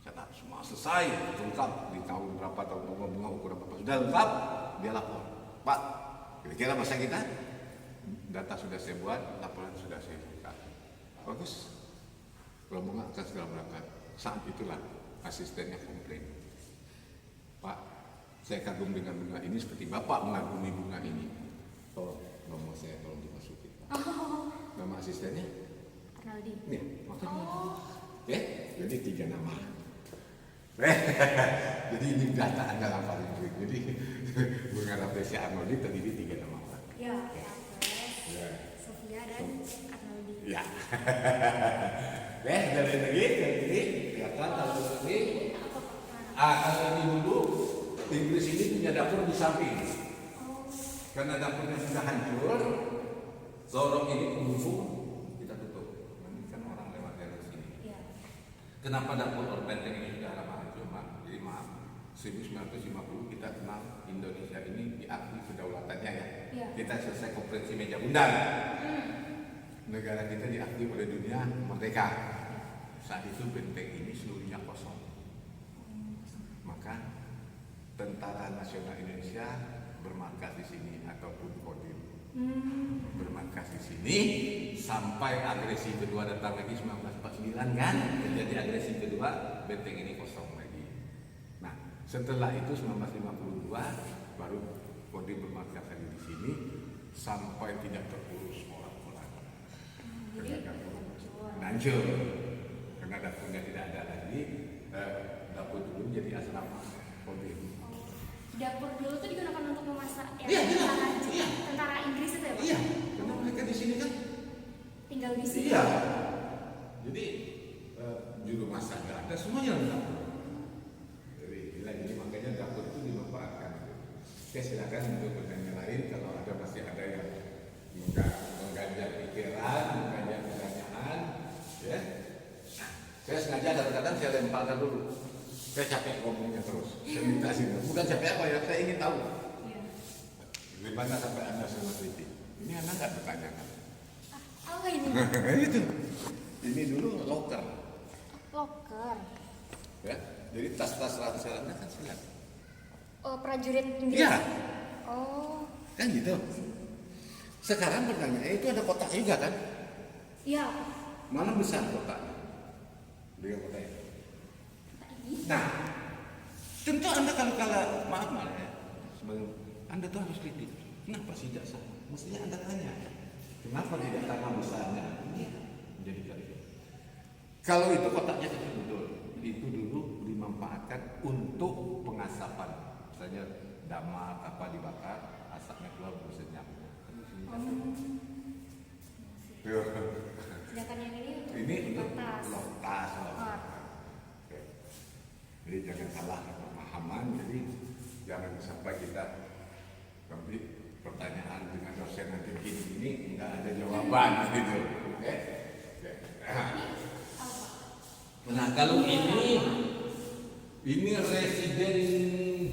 Speaker 2: catat semua selesai lengkap di tahun berapa, tahun bunga ukuran berapa sudah lengkap, dia lapor, Pak kira-kira masa kita data sudah saya buat, laporan sudah saya buka, bagus, rombongan akan segera berangkat. Saat itulah asistennya komplain, Pak saya kagum dengan bunga ini seperti Bapak mengagumi bunga ini. Tolong, nomor saya tolong dimasukin.
Speaker 1: Oh.
Speaker 2: Nama asistennya?
Speaker 1: Arnoldi.
Speaker 2: Nih, makanya.
Speaker 1: Oh.
Speaker 2: Ya, jadi 3 nama. Jadi ini data Anda hafalin. Jadi bunga Rafflesia Arnoldi terdiri 3 nama.
Speaker 1: Ya, Raffles,
Speaker 2: Ya.
Speaker 1: Sofia dan Arnoldi.
Speaker 2: Ya. Dari ini kelihatan kalau ini. Kalau ini dulu Inggris ini punya dapur di samping. Karena dapurnya sudah hancur, lorong ini kumuh, kita tutup. Ini kan orang lewat dari sini.
Speaker 1: Iya.
Speaker 2: Kenapa dapur Benteng ini sudah lama hancur, Mak? Jadi maaf, 1950 kita kenal Indonesia ini diakui kedaulatannya ya.
Speaker 1: Iya.
Speaker 2: Kita selesai konferensi meja bundar. Negara kita diakui oleh dunia merdeka. Saat itu benteng ini seluruhnya kosong. Maka Tentara Nasional Indonesia bermarkas di sini ataupun Kodim bermarkas di sini sampai agresi kedua datang lagi 1949 kan, terjadi agresi kedua, benteng ini kosong lagi. Nah setelah itu 1952 baru Kodim bermarkas lagi di sini sampai tidak terurus orang-orang.
Speaker 1: Jadi
Speaker 2: Hancur karena dapurnya tidak ada lagi, dapur dulu jadi asrama Kodim.
Speaker 1: dapur dulu tuh digunakan untuk memasak ya,
Speaker 2: Iya, jelas. Iya.
Speaker 1: tentara Inggris itu ya Pak?
Speaker 2: Iya, karena mereka di sini kan.
Speaker 1: Tinggal di sini.
Speaker 2: Iya. Jadi juru masak nggak ada, semuanya lengkap. Jadi ini makanya dapur itu dimanfaatkan. Oke, silakan untuk pertanyaan lain kalau ada masih ada yang mengganjal pikiran, mengganjal pertanyaan, ya. Saya sengaja kadang-kadang saya lemparkan dulu. Saya capek ngomongnya terus. Saya minta sih, bukan capek apa ya, saya ingin tahu.
Speaker 1: Iya.
Speaker 2: Gimana sampai Anda semua teliti? Ini Anda nggak bertanya kan?
Speaker 1: Apa ini?
Speaker 2: Itu. Ini dulu loker.
Speaker 1: Loker.
Speaker 2: Ya. Jadi tas-tas ransel Anda kan silat.
Speaker 1: Oh, prajurit Inggris.
Speaker 2: Iya.
Speaker 1: Oh,
Speaker 2: Kan gitu. Sekarang pertanyaannya itu ada kotak juga kan?
Speaker 1: iya.
Speaker 2: Mana besar kotaknya? Dengan kotak itu.
Speaker 1: Ini.
Speaker 2: Nah, tentu Anda kalau maaf ya, sebagai Anda tuh harus kritik. Kenapa sih tidak sah? Mestinya Anda tanya. Kenapa tidak karena besarnya? Jadi kali. Kalau itu kotaknya kecil betul, itu dulu dimanfaatkan untuk pengasapan. Misalnya damak apa dibakar, asapnya keluar bersenyap.
Speaker 1: Sedangkan yang
Speaker 2: Ini untuk
Speaker 1: tas.
Speaker 2: tas.
Speaker 1: Oh.
Speaker 2: Oke. Jadi jangan salah pemahaman. Jadi jangan sampai kita nanti pertanyaan dengan dosen nanti gini nggak ada jawaban gitu. Oke. Oke. Nah kalau ini residen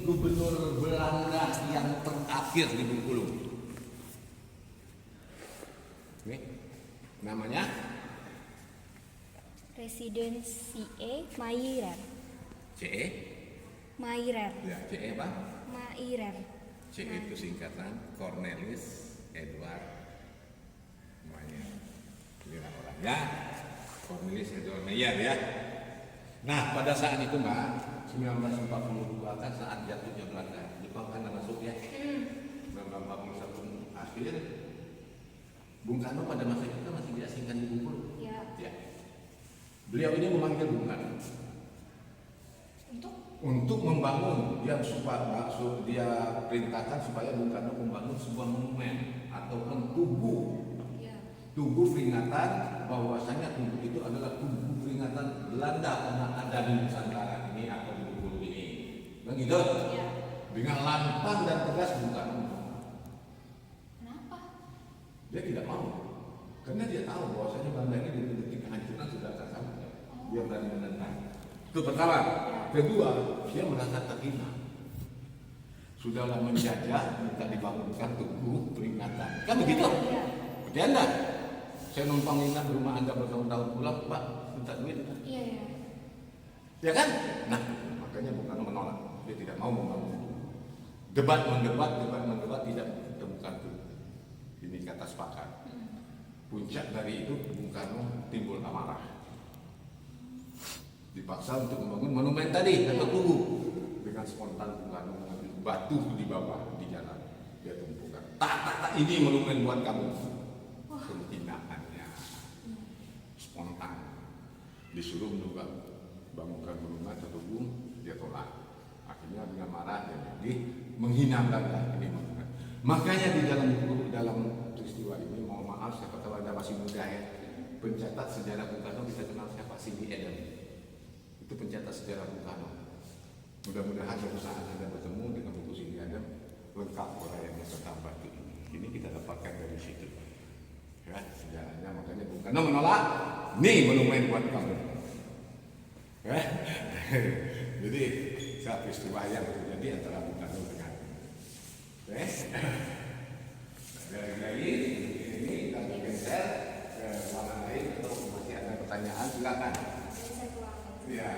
Speaker 2: gubernur Belanda yang terakhir di Bengkulu. Ini namanya
Speaker 1: Presiden C.E. Mairer.
Speaker 2: CE.
Speaker 1: Mairer.
Speaker 2: Ya, CE apa?
Speaker 1: Mairer.
Speaker 2: CE itu singkatan Cornelis Edward Mayer. Ini orangnya Cornelis Edward Mayer ya. Nah pada saat itu Mbak 1942 kan saat jatuhnya Belanda, Jepang kan masuk ya. 1941 akhir Bung Karno pada masa itu masih diasingkan di Bengkulu.
Speaker 1: Ya.
Speaker 2: Ya. Beliau ini memanggil Bung Karno untuk membangun dia perintahkan supaya Bung Karno membangun sebuah monumen ataupun tugu peringatan bahwasanya tugu itu adalah tugu peringatan Belanda pernah ada di Nusantara ini atau di Bengkulu ini. Begitu?
Speaker 1: Ya.
Speaker 2: Dengan lantang dan tegas Bung Karno.
Speaker 1: Kenapa?
Speaker 2: Dia tidak mau karena dia tahu bahwasanya Belanda ini di detik kehancuran sudah akan sampai. Dia berani menentang. Itu pertama. Kedua, dia merasa terhina. Sudahlah menjajah, minta dibangunkan tugu peringatan. Kan begitu?
Speaker 1: Iya.
Speaker 2: Berarti Anda, saya numpang nginap di rumah Anda bertahun-tahun pulang, Pak, minta duit.
Speaker 1: Iya, iya.
Speaker 2: Ya kan? Nah, makanya Bung Karno menolak. Dia tidak mau membangun. Debat mendebat tidak ditemukan tuh. Ini kata sepakat. Puncak dari itu Bung Karno timbul amarah. Dipaksa untuk membangun monumen tadi atau tugu. Dengan spontan Bung Karno mengambil batu di bawah di jalan. Dia tumpukan. Tak, ini monumen buat kamu. Penghinaannya spontan. Disuruh bangunkan monumen atau tugu, dia tolak. Akhirnya dengan marah dia jadi menghinakan ini monumen. Makanya di dalam peristiwa ini, mohon maaf siapa tahu Anda masih muda ya. Pencatat sejarah Bung Karno kita kenal siapa? Cindy Adams. Itu pencatat sejarah Bung Karno. Mudah-mudahan suatu saat Anda bertemu dengan buku Cindy Adams lengkap uraiannya serta batu ini. Ini kita dapatkan dari situ. Ya, sejarahnya makanya Bung Karno menolak. Nih monumen buat kamu. Ya. Jadi saat peristiwa yang terjadi antara Bung Karno dengan dari ini kami geser ke warna lain atau masih ada pertanyaan silakan. Ya,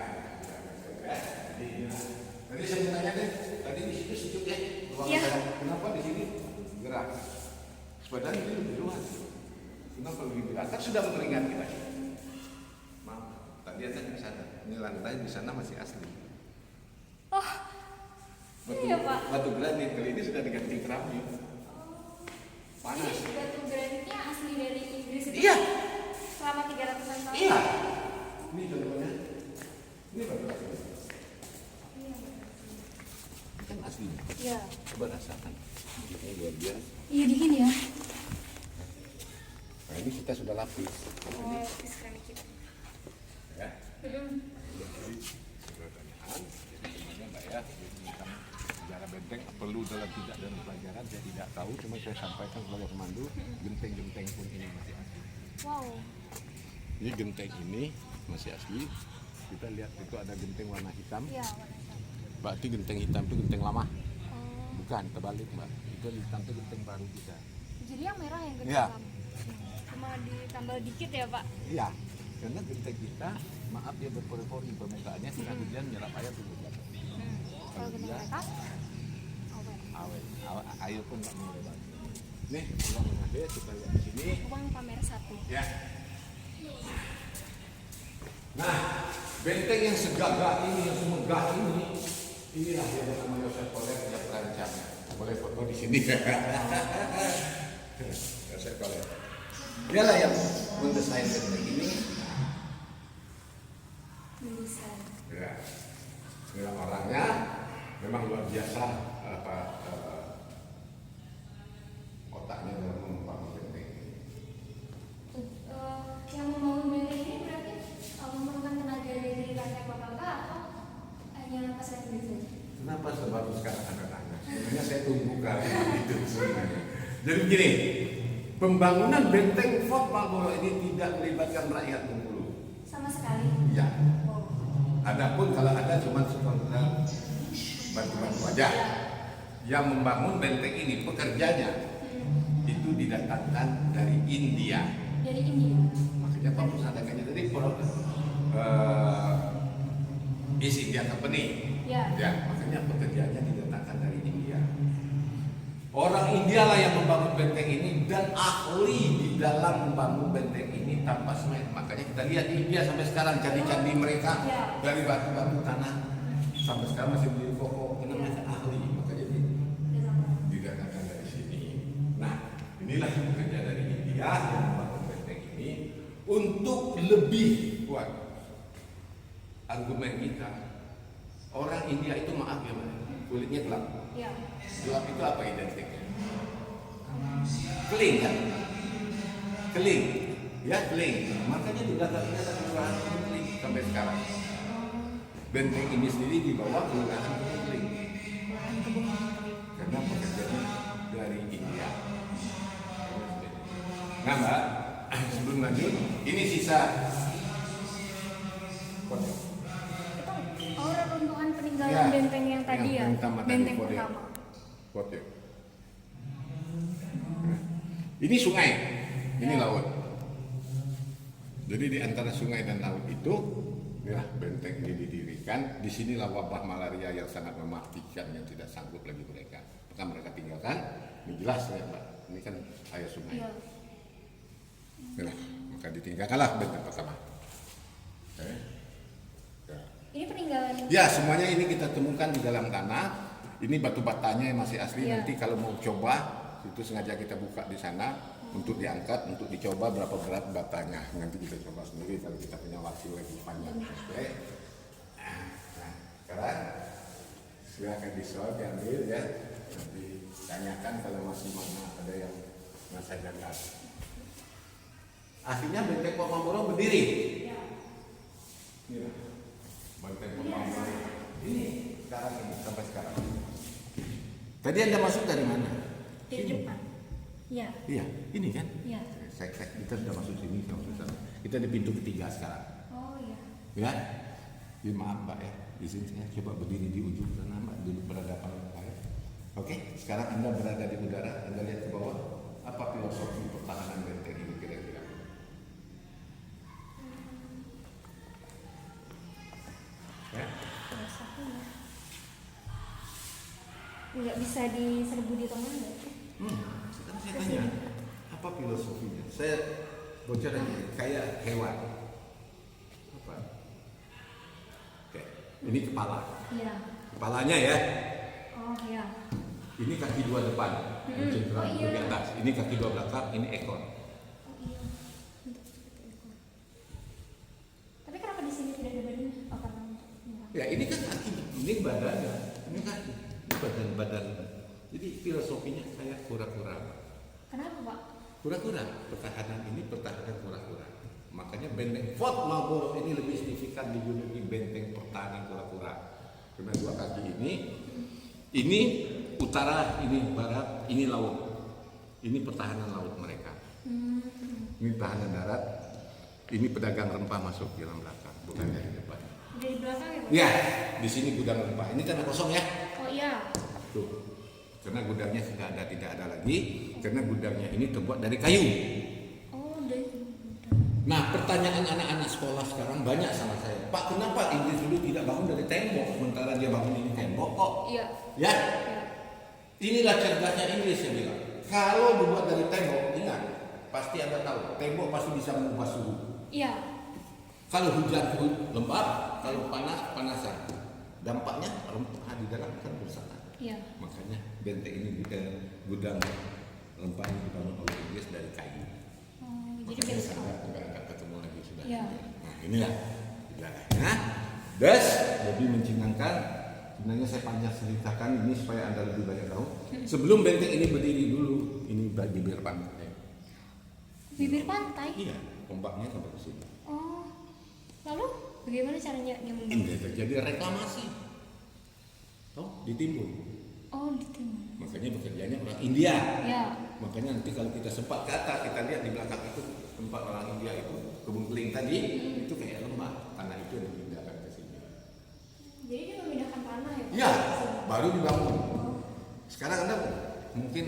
Speaker 2: tadi saya mau tanya deh, tadi di situ sejuk ya,
Speaker 1: Iya.
Speaker 2: Kenapa di sini gerak? Sepeda ini lebih luas. Kenapa lebih gerak? Kan sudah mengeringat kita. Maaf, tadi ada di sana. Ini lantai di sana masih asli.
Speaker 1: Oh, iya Pak.
Speaker 2: Batu granit kali ini sudah diganti keramik. Panas.
Speaker 1: Jadi batu granitnya asli dari Inggris itu?
Speaker 2: Iya.
Speaker 1: Selama 300-an tahun?
Speaker 2: Iya. Ini contohnya. Ini batu asli.
Speaker 1: Iya.
Speaker 2: Ini kan asli.
Speaker 1: Iya.
Speaker 2: Coba rasakan. Ini luar biasa.
Speaker 1: Iya dingin ya?
Speaker 2: Nah ini kita sudah lapis.
Speaker 1: Oh, lapis keramik kita.
Speaker 2: Ya. Jadi pertanyaan. Jadi sebenarnya Mbak ya, tentang sejarah benteng perlu dalam pelajaran saya tidak tahu, cuma saya sampaikan sebagai pemandu. Genteng-genteng pun ini masih asli.
Speaker 1: Wow.
Speaker 2: Ini genteng ini masih asli. Kita lihat itu ada genteng warna hitam.
Speaker 1: Iya, warna hitam.
Speaker 2: Berarti genteng hitam itu genteng lama,
Speaker 1: Oh,
Speaker 2: Bukan, terbalik Mbak. Itu hitam itu genteng baru kita.
Speaker 1: Jadi yang merah yang gede
Speaker 2: Iya.
Speaker 1: cuma ditambal dikit ya Pak?
Speaker 2: Iya, karena genteng kita, maaf dia berpori-pori permukaannya, kena hujan nyerap air dulu.
Speaker 1: Kalau gede
Speaker 2: dia
Speaker 1: mereka awet.
Speaker 2: air pun nggak mau lebar. Nih, uang ada kita lihat di sini.
Speaker 1: Uang pamer satu.
Speaker 2: Ya. Nah, benteng yang segagah ini, yang semegah ini, inilah yang bernama Joseph Collet yang perancangnya. Boleh foto di sini. Joseph Collet. Dialah yang mendesain benteng ini.
Speaker 1: Desain.
Speaker 2: Ya. Dengan orangnya memang luar biasa otaknya dalam membangun benteng ini.
Speaker 1: Yang membangun benteng ini berarti memerlukan tenaga dari rakyat Papua atau hanya pasar sendiri?
Speaker 2: Kenapa baru sekarang Anda tanya? Sebenarnya saya tunggu kali itu sebenarnya. Jadi begini, pembangunan benteng Fort Marlborough ini tidak melibatkan rakyat Bengkulu.
Speaker 1: Sama sekali.
Speaker 2: Ya.
Speaker 1: Oh.
Speaker 2: Adapun kalau ada cuma sekedar bantu-bantu aja. Yang membangun benteng ini pekerjanya itu didatangkan dari India.
Speaker 1: Dari India.
Speaker 2: Makanya bagus adanya dari East India Company.
Speaker 1: Ya.
Speaker 2: Ya, makanya pekerjaannya didatangkan dari India. Orang India lah yang membangun benteng ini dan ahli di dalam membangun benteng ini tanpa semen. Makanya kita lihat di India sampai sekarang candi-candi mereka
Speaker 1: Ya.
Speaker 2: dari batu-batu tanah sampai sekarang masih berdiri kokoh karena mereka ahli. Makanya didatangkan dari sini. Nah, inilah pekerja dari India yang membangun benteng ini untuk lebih kuat. Argumen kita, orang India itu maaf ya, kulitnya gelap.
Speaker 1: Ya.
Speaker 2: Gelap itu apa identiknya? Keling kan? Keling, ya keling. Makanya di belakangnya ada kelurahan keling sampai sekarang. Benteng ini sendiri dibawa kelurahan keling. Karena pekerjaan dari India. Nah Mbak, sebelum lanjut, ini sisa foto.
Speaker 1: Oh, reruntuhan peninggalan
Speaker 2: Ya,
Speaker 1: benteng yang tadi ya?
Speaker 2: yang pertama tadi,
Speaker 1: Benteng
Speaker 2: foto.
Speaker 1: pertama.
Speaker 2: Foto. Nah, ini sungai, ini laut. Jadi di antara sungai dan laut itu, ya benteng ini didirikan. Di sinilah wabah malaria yang sangat mematikan yang tidak sanggup lagi mereka. Maka mereka tinggalkan. Ini jelas ya Mbak, ini kan air sungai.
Speaker 1: Iya.
Speaker 2: Nah, maka ditinggalkanlah benteng pertama. Oke. Ya.
Speaker 1: Ini peninggalan.
Speaker 2: Ya, semuanya ini kita temukan di dalam tanah. Ini batu batanya yang masih asli.
Speaker 1: Iya.
Speaker 2: Nanti kalau mau coba, itu sengaja kita buka di sana untuk diangkat, untuk dicoba berapa berat batanya. Nanti kita coba sendiri kalau kita punya waktu lagi panjang. Oke. Nah, sekarang silakan disoal, diambil ya. Nanti tanyakan kalau masih mana ada yang masa janggal. Akhirnya benteng Fort Marlborough berdiri.
Speaker 1: Ya.
Speaker 2: Ini benteng Fort Marlborough. Ini sekarang ini sampai sekarang. Tadi Anda masuk dari mana?
Speaker 1: Dari
Speaker 2: Sini.
Speaker 1: depan. Iya.
Speaker 2: Iya, ini kan?
Speaker 1: Iya.
Speaker 2: Kita sudah masuk sini, kita di pintu ketiga sekarang.
Speaker 1: Oh iya.
Speaker 2: Ya, jadi maaf Mbak ya, di sini saya coba berdiri di ujung sana Mbak, duduk berhadapan dengan saya. Oke, sekarang Anda berada di udara, Anda lihat ke bawah. Apa filosofi pertahanan benteng ini kira-kira? Ya?
Speaker 1: Filosofinya. Nggak bisa diserbu di tengah nggak sih?
Speaker 2: Sekarang saya tanya, apa filosofinya? Saya bocor aja, kayak hewan. Apa? Oke, ini kepala.
Speaker 1: Iya.
Speaker 2: Kepalanya ya,
Speaker 1: Oh iya.
Speaker 2: ini kaki dua depan, mencengkeram
Speaker 1: Oh, iya.
Speaker 2: di atas. Ini kaki dua belakang, ini ekor.
Speaker 1: Oh iya. Untuk seperti ekor. Tapi kenapa di sini tidak ada badannya? Oh karena untuk menyerang.
Speaker 2: Ya ini kan kaki, ini badannya, ini kaki, ini badan. Jadi filosofinya kayak kura-kura.
Speaker 1: Kenapa Pak?
Speaker 2: Kura-kura, pertahanan ini pertahanan kura-kura. Makanya benteng Fort Marlborough ini lebih signifikan dijuluki benteng pertahanan kura-kura. Karena dua kaki ini utara, ini barat, ini laut. Ini pertahanan laut mereka. Ini pertahanan darat. Ini pedagang rempah masuk di dalam belakang, bukan dari depan.
Speaker 1: Dari belakang ya Pak?
Speaker 2: Ya, di sini gudang rempah. Ini tanah kosong ya.
Speaker 1: Oh iya.
Speaker 2: Tuh, karena gudangnya sudah ada tidak ada lagi, karena gudangnya ini terbuat dari kayu.
Speaker 1: Oh, dari
Speaker 2: Nah, pertanyaan anak-anak sekolah sekarang banyak sama saya, Pak, kenapa Inggris dulu tidak bangun dari tembok sementara dia bangun ini tembok kok?
Speaker 1: Iya.
Speaker 2: Ya,
Speaker 1: Iya.
Speaker 2: inilah cerdasnya Inggris, saya bilang. Kalau dibuat dari tembok, ingat, pasti Anda tahu, tembok pasti bisa mengubah suhu.
Speaker 1: Iya.
Speaker 2: Kalau hujan lembab, kalau panas panasan. Dampaknya rempah di dalam kan rusak.
Speaker 1: Iya.
Speaker 2: Makanya benteng ini gudang rempah ini dibangun oleh Inggris dari kayu.
Speaker 1: Oh, jadi
Speaker 2: Makanya
Speaker 1: biasa.
Speaker 2: saya nggak ketemu lagi sudah.
Speaker 1: Iya.
Speaker 2: Nah, inilah sejarahnya. Das lebih mencingangkan. Sebenarnya saya panjang ceritakan ini supaya Anda lebih banyak tahu. Sebelum benteng ini berdiri dulu, ini bibir pantai.
Speaker 1: Bibir pantai.
Speaker 2: Iya, ombaknya sampai ke sini.
Speaker 1: Oh. Lalu bagaimana caranya dia
Speaker 2: Ini
Speaker 1: membangun?
Speaker 2: terjadi reklamasi. Oh, ditimbun.
Speaker 1: Oh, ditimbun.
Speaker 2: Makanya bekerjanya orang India.
Speaker 1: Ya.
Speaker 2: Makanya nanti kalau kita sempat ke atas, kita lihat di belakang itu tempat orang India itu, kebun keling tadi, itu kayak lembah. Tanah itu yang dipindahkan ke sini.
Speaker 1: Jadi dia memindahkan tanah ya? Pak?
Speaker 2: Ya, baru dibangun. Sekarang Anda mungkin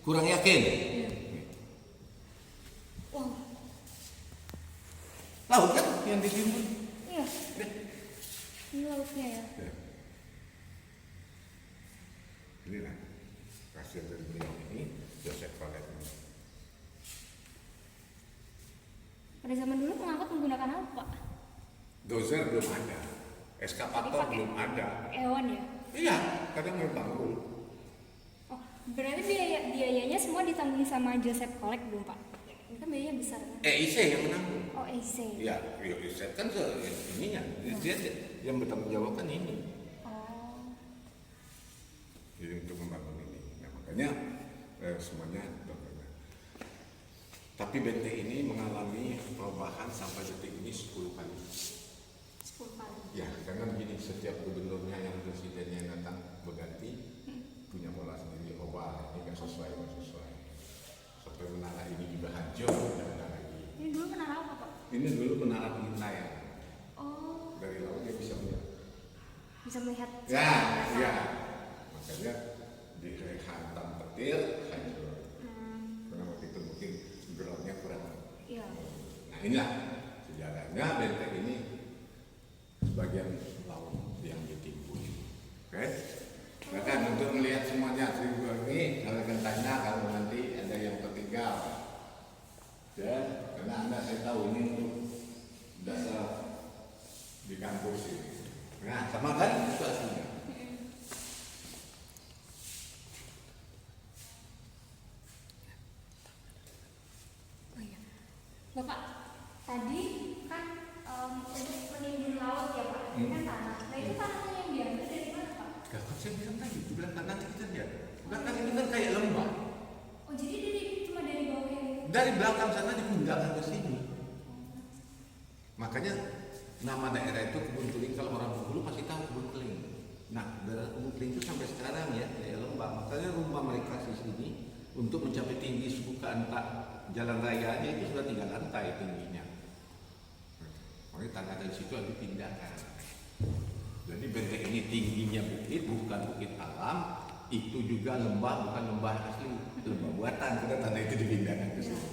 Speaker 2: kurang yakin.
Speaker 1: Iya. Wow.
Speaker 2: Laut kan yang ditimbun.
Speaker 1: Iya. Ini lautnya ya.
Speaker 2: Inilah hasil dari beliau ini, Joseph Valet ini.
Speaker 1: Pada zaman dulu pengangkut menggunakan apa, Pak?
Speaker 2: Dozer belum ada, eskapator
Speaker 1: Jadi pakai
Speaker 2: belum ada.
Speaker 1: Hewan ya?
Speaker 2: Iya, kadang main panggul.
Speaker 1: Oh, berarti biayanya semua ditanggung sama Joseph Collect belum, Pak? Ini kan biayanya besar kan?
Speaker 2: EIC yang menanggung.
Speaker 1: Oh, EIC.
Speaker 2: Iya, EIC kan ininya, dia yang bertanggung jawab kan ini.
Speaker 1: Oh.
Speaker 2: Jadi untuk membangun ini. Nah, makanya semuanya berbeda. Tapi benteng ini mengalami perubahan sampai detik ini 10 kali.
Speaker 1: 10 kali.
Speaker 2: Ya, karena begini, setiap gubernurnya yang presidennya yang datang berganti, punya pola sendiri. Obat, ini nggak sesuai, nggak sesuai. Sampai menara ini juga hancur, tidak ada lagi.
Speaker 1: Ini dulu menara apa, Pak?
Speaker 2: Ini dulu menara pengintaian.
Speaker 1: Oh,
Speaker 2: Dari laut dia bisa melihat.
Speaker 1: bisa melihat.
Speaker 2: Ya, ya. Makanya dihantam petir, hancur. Karena waktu itu mungkin drone-nya kurang.
Speaker 1: Iya.
Speaker 2: Nah, inilah sejarahnya benteng ini sebagian laut yang ditimbun. Oke? Bahkan untuk melihat semuanya seribu ini, kalau akan tanya kalau nanti ada yang tertinggal. Ya, karena Anda saya tahu ini untuk dasar di kampus ini. Nah, sama kan situasinya.
Speaker 1: Oh iya. Bapak, tadi kan untuk menimbun laut ya, Pak? Ini kan tanah. Nah, itu tanahnya yang diambil dari mana, Pak?
Speaker 2: Kalau saya bilang tadi, di belakang nanti kita lihat. Belakang ini kan kayak lembah.
Speaker 1: Oh, jadi cuma dari bawah yang itu?
Speaker 2: Dari belakang sana dipindahkan ke sini. Makanya nama daerah itu Kebun Keling. Kalau orang Bengkulu pasti tahu Kebun Keling. Nah, daerah Kebun Keling itu sampai sekarang ya kayak lembah. Makanya rumah mereka di sini untuk mencapai tinggi suku ke antak jalan rayanya itu sudah 3 lantai tingginya. Makanya tanah dari situ harus dipindahkan. Jadi benteng ini tingginya bukit, bukan bukit alam. Itu juga lembah, bukan lembah asli, lembah buatan. Karena tanah itu dipindahkan ke sini.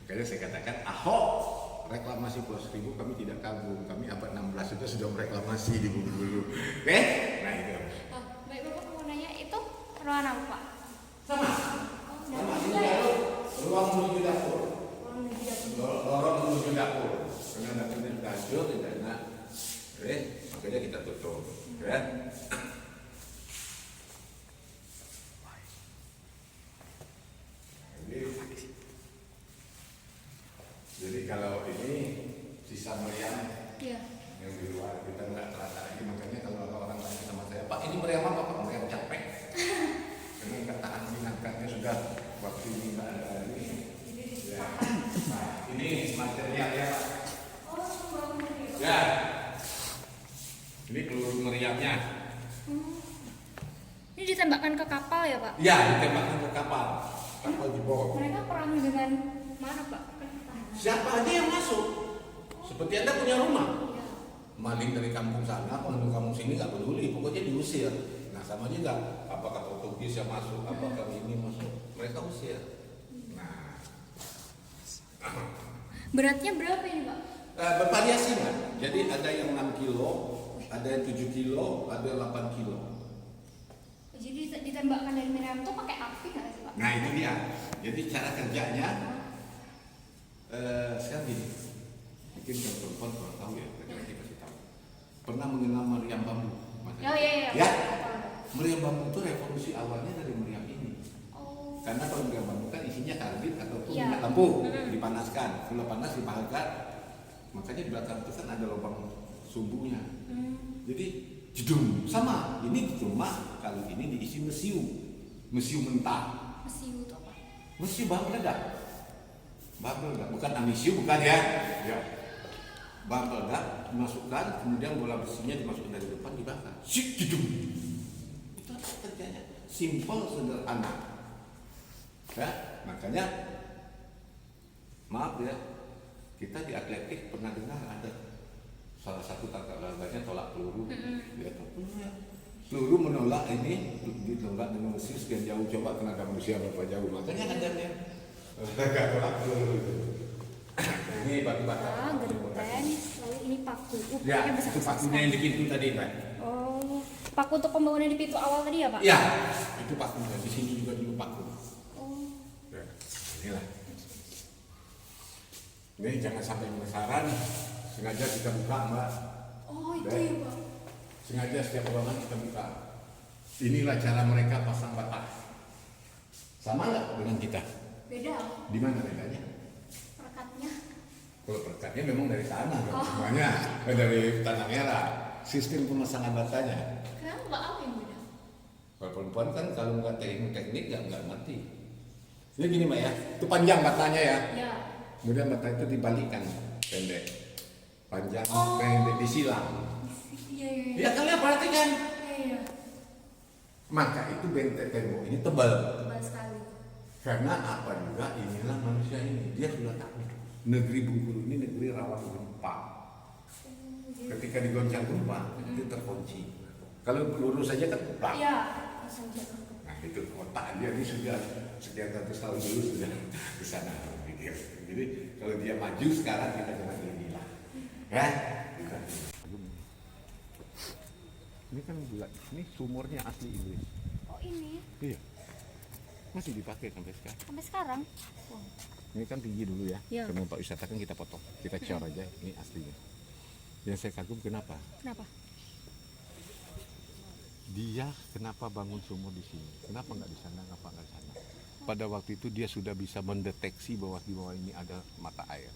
Speaker 2: Makanya saya katakan Ahok reklamasi Pulau Seribu kami tidak kagum. Kami abad 16 itu sudah mereklamasi di Bengkulu. Oke? Nah itu.
Speaker 1: Oh, baik, Bapak mau nanya itu ruangan apa, Pak?
Speaker 2: Sama.
Speaker 1: Oh,
Speaker 2: Sama.
Speaker 1: dapur
Speaker 2: Ini
Speaker 1: juga ya?
Speaker 2: ruang menuju dapur.
Speaker 1: Ruang menuju dapur.
Speaker 2: Lorong menuju dapur. Karena dapurnya sudah hancur, tidak enak. Oke? Makanya kita tutup. Oke? Jadi kalau ini sisa meriam
Speaker 1: Iya.
Speaker 2: yang di luar kita nggak terasa lagi, makanya kalau ada orang tanya sama saya, Pak ini meriam apa? Pak meriam capek. Karena nggak tahan angkatnya sudah waktu ini nggak ada lagi. Ya. Nah ini materialnya Pak.
Speaker 1: Oh, ruang menuju.
Speaker 2: Ya. Ini peluru meriamnya.
Speaker 1: Ini ditembakkan ke kapal ya, Pak?
Speaker 2: Ya ditembakkan ke kapal. Kapal di bawah.
Speaker 1: Mereka perang dengan mana, Pak? Kan pertahanan.
Speaker 2: Siapa aja yang masuk? Seperti Anda punya rumah.
Speaker 1: Iya.
Speaker 2: Maling dari kampung sana, penduduk kampung sini nggak peduli, pokoknya diusir. Nah sama juga, apakah foto Portugis yang masuk, apa kami ini masuk, mereka usir. Nah,
Speaker 1: Beratnya berapa ini Pak?
Speaker 2: bervariasi Mbak. Jadi ada yang 6 kilo, ada yang 7 kilo, ada yang 8 kilo.
Speaker 1: Jadi ditembakkan dari meriam itu pakai api nggak sih Pak?
Speaker 2: Nah itu dia. Jadi cara kerjanya sekarang gini. Mungkin yang perempuan kurang tahu ya, laki-laki kasih tahu. Pernah mengenal meriam bambu? Mas?
Speaker 1: Oh iya.
Speaker 2: Ya. Meriam bambu itu revolusi awalnya dari meriam ini.
Speaker 1: Oh.
Speaker 2: Karena kalau meriam bambu kan isinya karbit ataupun
Speaker 1: Iya.
Speaker 2: minyak lampu, dipanaskan. Kalau panas dibakar, makanya di belakang itu kan ada lubang sumbunya. Jadi jedung sama. Ini cuma kalau ini diisi mesiu mentah.
Speaker 1: Mesiu itu apa?
Speaker 2: Mesiu bahan peledak. Bahan peledak, bukan amisiu, bukan ya. Ya. Bahan peledak dimasukkan, kemudian bola besinya dimasukkan dari depan dibakar. Sik jedung. Itu apa kerjanya? Simple, sederhana. Ya, makanya maaf ya, kita di atletik pernah dengar ada salah satu kakak olahraganya tolak peluru. Dia peluru menolak ini ditolak dengan mesin sekian jauh, coba tenaga manusia berapa jauh, makanya ada yang gak tolak peluru. Ini batu bata.
Speaker 1: Genteng, lalu ini paku.
Speaker 2: Ya,
Speaker 1: Ukurannya besar
Speaker 2: itu pakunya yang di pintu tadi Pak.
Speaker 1: Oh, paku untuk pembangunan di pintu awal tadi ya Pak?
Speaker 2: Ya, itu pakunya. Di sini juga dulu paku.
Speaker 1: Oh.
Speaker 2: Ya, inilah. Ini jangan sampai penasaran. Sengaja kita buka Mbak.
Speaker 1: Oh itu
Speaker 2: Dan
Speaker 1: ya Pak.
Speaker 2: sengaja setiap ruangan kita buka. Inilah cara mereka pasang batas. Sama nggak dengan kita?
Speaker 1: Beda
Speaker 2: Di mana bedanya?
Speaker 1: perekatnya.
Speaker 2: Kalau perekatnya memang dari tanah, semuanya dari tanah merah. Sistem pemasangan batanya.
Speaker 1: Kenapa Pak? Apa yang beda?
Speaker 2: Kalau perempuan kan kalau nggak teknik nggak ngerti. Jadi gini Mbak ya, itu panjang batanya ya.
Speaker 1: Ya.
Speaker 2: Kemudian bata itu dibalikkan pendek, panjang,
Speaker 1: Oh.
Speaker 2: pendek disilang.
Speaker 1: Iya.
Speaker 2: Ya kalian perhatikan.
Speaker 1: Iya.
Speaker 2: Maka itu benteng tembok ini tebal.
Speaker 1: Tebal sekali.
Speaker 2: Karena apa juga inilah manusia ini dia sudah tahu. Negeri Bengkulu ini negeri rawan gempa. Ketika digoncang gempa itu terkunci. Kalau lurus saja kan plak.
Speaker 1: Iya. Saja.
Speaker 2: Nah itu otak dia ini sudah sekian ratus tahun dulu sudah ke sana berpikir. Jadi kalau dia maju sekarang kita jangan gila. Ya. Ini kan bulat. Ini sumurnya asli Inggris.
Speaker 1: Oh ini
Speaker 2: Iya. Masih dipakai sampai sekarang.
Speaker 1: sampai sekarang. Wow.
Speaker 2: Ini kan tinggi dulu ya.
Speaker 1: Iya.
Speaker 2: Sama Pak Wisata kan kita potong. Kita cor aja ini aslinya. Yang saya kagum kenapa?
Speaker 1: Kenapa?
Speaker 2: Dia kenapa bangun sumur di sini? Kenapa nggak di sana? Kenapa nggak di sana? Pada waktu itu dia sudah bisa mendeteksi bahwa di bawah ini ada mata air.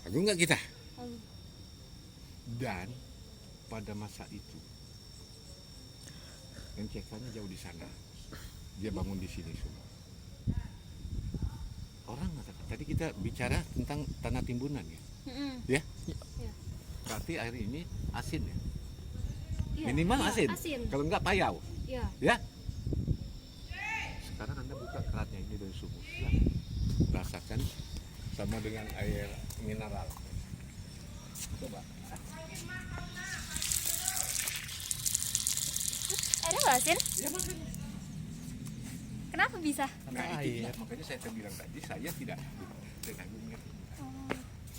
Speaker 2: Kagum nggak kita?
Speaker 1: Oh.
Speaker 2: Dan pada masa itu MCK-nya jauh di sana. Dia bangun di sini semua. Orang tadi kita bicara tentang tanah timbunan ya. Ya?
Speaker 1: Iya.
Speaker 2: Berarti air ini asin ya.
Speaker 1: Iya.
Speaker 2: Minimal
Speaker 1: Iya,
Speaker 2: asin.
Speaker 1: Asin.
Speaker 2: Kalau enggak payau.
Speaker 1: Iya.
Speaker 2: Ya. Sekarang Anda buka kerannya ini dari sumur. Ya. Rasakan sama dengan air mineral. Coba.
Speaker 1: Airnya nggak asin?
Speaker 2: Ya makanya.
Speaker 1: Kenapa bisa?
Speaker 2: Nah, itu dia. Makanya saya bilang tadi saya tidak kagumnya.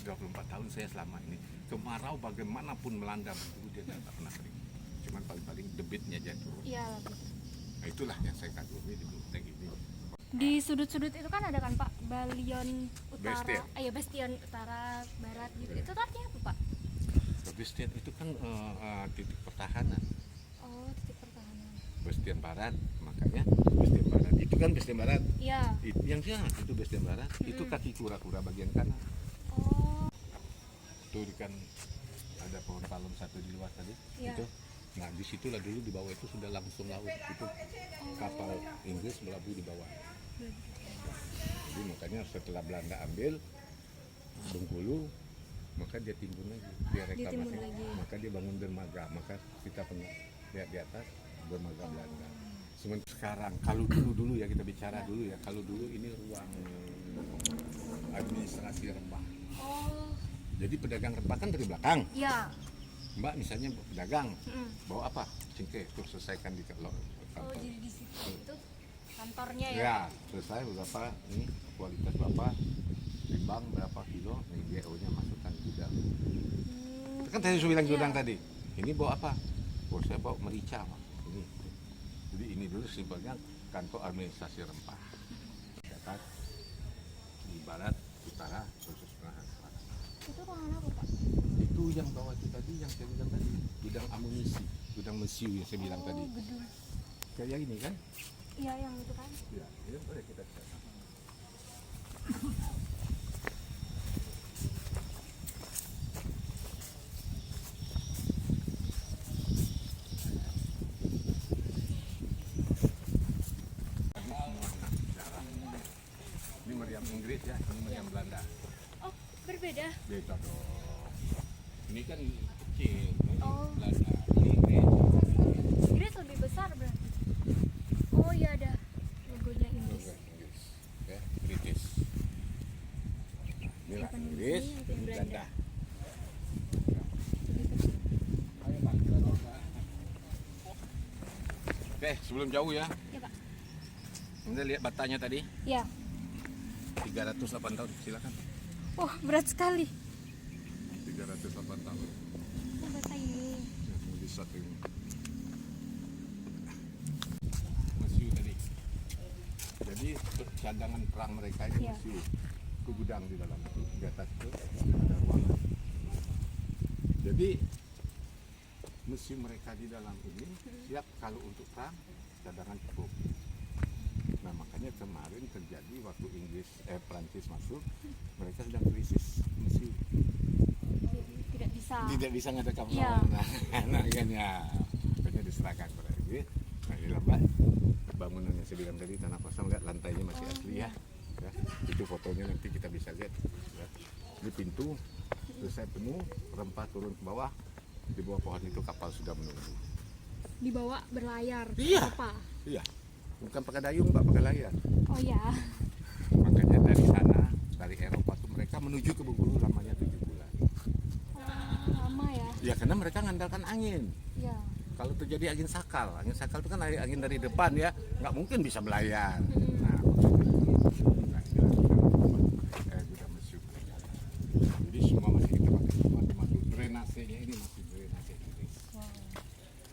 Speaker 2: 24 tahun saya selama ini kemarau bagaimanapun melanda Bengkulu dia tidak pernah kering. Cuman paling-paling debitnya aja turun.
Speaker 1: Iya.
Speaker 2: Nah itulah yang saya kagumi di Benteng ini.
Speaker 1: Di sudut-sudut itu kan ada kan Pak Balion Utara,
Speaker 2: Bastion.
Speaker 1: Bastion Utara, Barat gitu. Itu artinya apa Pak?
Speaker 2: Bastion itu kan titik pertahanan.
Speaker 1: Oh, titik pertahanan.
Speaker 2: Bastion Barat, makanya Bastion Barat itu kan Bastion Barat.
Speaker 1: Iya.
Speaker 2: Itu yang sana itu Bastion Barat, itu kaki kura-kura bagian kanan.
Speaker 1: Oh.
Speaker 2: Tuh kan ada pohon palem satu di luar tadi.
Speaker 1: Iya.
Speaker 2: Itu. Nah di situlah dulu di bawah itu sudah langsung laut. Itu kapal Inggris melabur di bawah. Jadi makanya setelah Belanda ambil Bengkulu, maka dia timbun lagi, dia reklamasi,
Speaker 1: Ditimbun lagi.
Speaker 2: maka dia bangun dermaga, maka kita pernah lihat di atas dermaga Belanda. Sementara sekarang, kalau dulu ya kita bicara dulu ya, kalau dulu ini ruang administrasi rempah.
Speaker 1: Oh.
Speaker 2: Jadi pedagang rempah kan dari belakang.
Speaker 1: Iya.
Speaker 2: Mbak misalnya pedagang,
Speaker 1: Mm-mm.
Speaker 2: bawa apa? Cengkeh, terus selesaikan di
Speaker 1: Oh,
Speaker 2: kantor.
Speaker 1: jadi di situ itu kantornya ya?
Speaker 2: Ya, selesai berapa ini kualitas Bapak timbang berapa kilo, nih GO-nya masukkan gudang.
Speaker 1: Hmm,
Speaker 2: Kan tadi saya bilang
Speaker 1: iya.
Speaker 2: gudang tadi. Ini bawa apa? Oh, saya bawa merica, Pak. Ini. Jadi ini dulu simpelnya kantor administrasi rempah. Dekat di barat, utara, khusus selatan.
Speaker 1: Itu ruangan apa, Pak?
Speaker 2: Itu yang bawah itu tadi, yang saya bilang tadi, gudang amunisi, gudang mesiu yang saya bilang tadi.
Speaker 1: Gedung.
Speaker 2: Kayak ini kan?
Speaker 1: Iya, yang itu kan.
Speaker 2: Ya, ini boleh kita cek. Ini meriam Inggris ya, ini meriam Belanda.
Speaker 1: Oh, berbeda.
Speaker 2: Beda dong. Ini kan kecil, ini
Speaker 1: Oh.
Speaker 2: Belanda, ini Inggris.
Speaker 1: Inggris lebih besar berarti. Oh iya, ada logonya Inggris.
Speaker 2: Inggris, ya, British. Ini lah
Speaker 1: Yang
Speaker 2: Inggris,
Speaker 1: ini, yang
Speaker 2: ini
Speaker 1: Belanda.
Speaker 2: Belanda. Ayo Pak, kita coba. Oke, sebelum jauh ya,
Speaker 1: Ya, Pak.
Speaker 2: Anda lihat batanya tadi,
Speaker 1: Ya.
Speaker 2: 308 tahun, silakan.
Speaker 1: Wah, berat sekali.
Speaker 2: 308 tahun.
Speaker 1: Oh, bata ini.
Speaker 2: Ya, bisa tuh. Mesiu tadi. Jadi cadangan perang mereka ini
Speaker 1: Iya.
Speaker 2: mesiu. Itu gudang di dalam itu, di atas itu ada ruangan. Jadi mesiu mereka di dalam ini siap kalau untuk perang, cadangan cukup. Nah makanya kemarin terjadi waktu Prancis masuk, mereka sedang krisis mesiu.
Speaker 1: Jadi tidak bisa.
Speaker 2: Tidak bisa ngadakan
Speaker 1: Iya.
Speaker 2: perlawanan. Nah, makanya diserahkan kepada Inggris. Nah, ini lah Mbak, bangunan yang saya bilang tadi tanah kosong, lihat lantainya masih asli ya. Ya, itu fotonya nanti kita bisa lihat. Ya. Ini pintu, selesai penuh, rempah turun ke bawah, di bawah pohon itu kapal sudah menunggu.
Speaker 1: Dibawa berlayar.
Speaker 2: Iya.
Speaker 1: Apa?
Speaker 2: Iya, bukan pakai dayung Mbak, pakai layar.
Speaker 1: Oh ya.
Speaker 2: Makanya dari sana, dari Eropa tuh mereka menuju ke Bengkulu lamanya 7 bulan.
Speaker 1: Lama ya.
Speaker 2: Ya karena mereka ngandalkan angin.
Speaker 1: Ya.
Speaker 2: Kalau terjadi angin sakal itu kan angin dari depan ya, nggak mungkin bisa belayar.
Speaker 1: Mm-mm.
Speaker 2: Nah, nah inilah gudang mesiu. Jadi semua masih kita pakai semua, termasuk drainasenya ini masih drainase Inggris.
Speaker 1: Wow.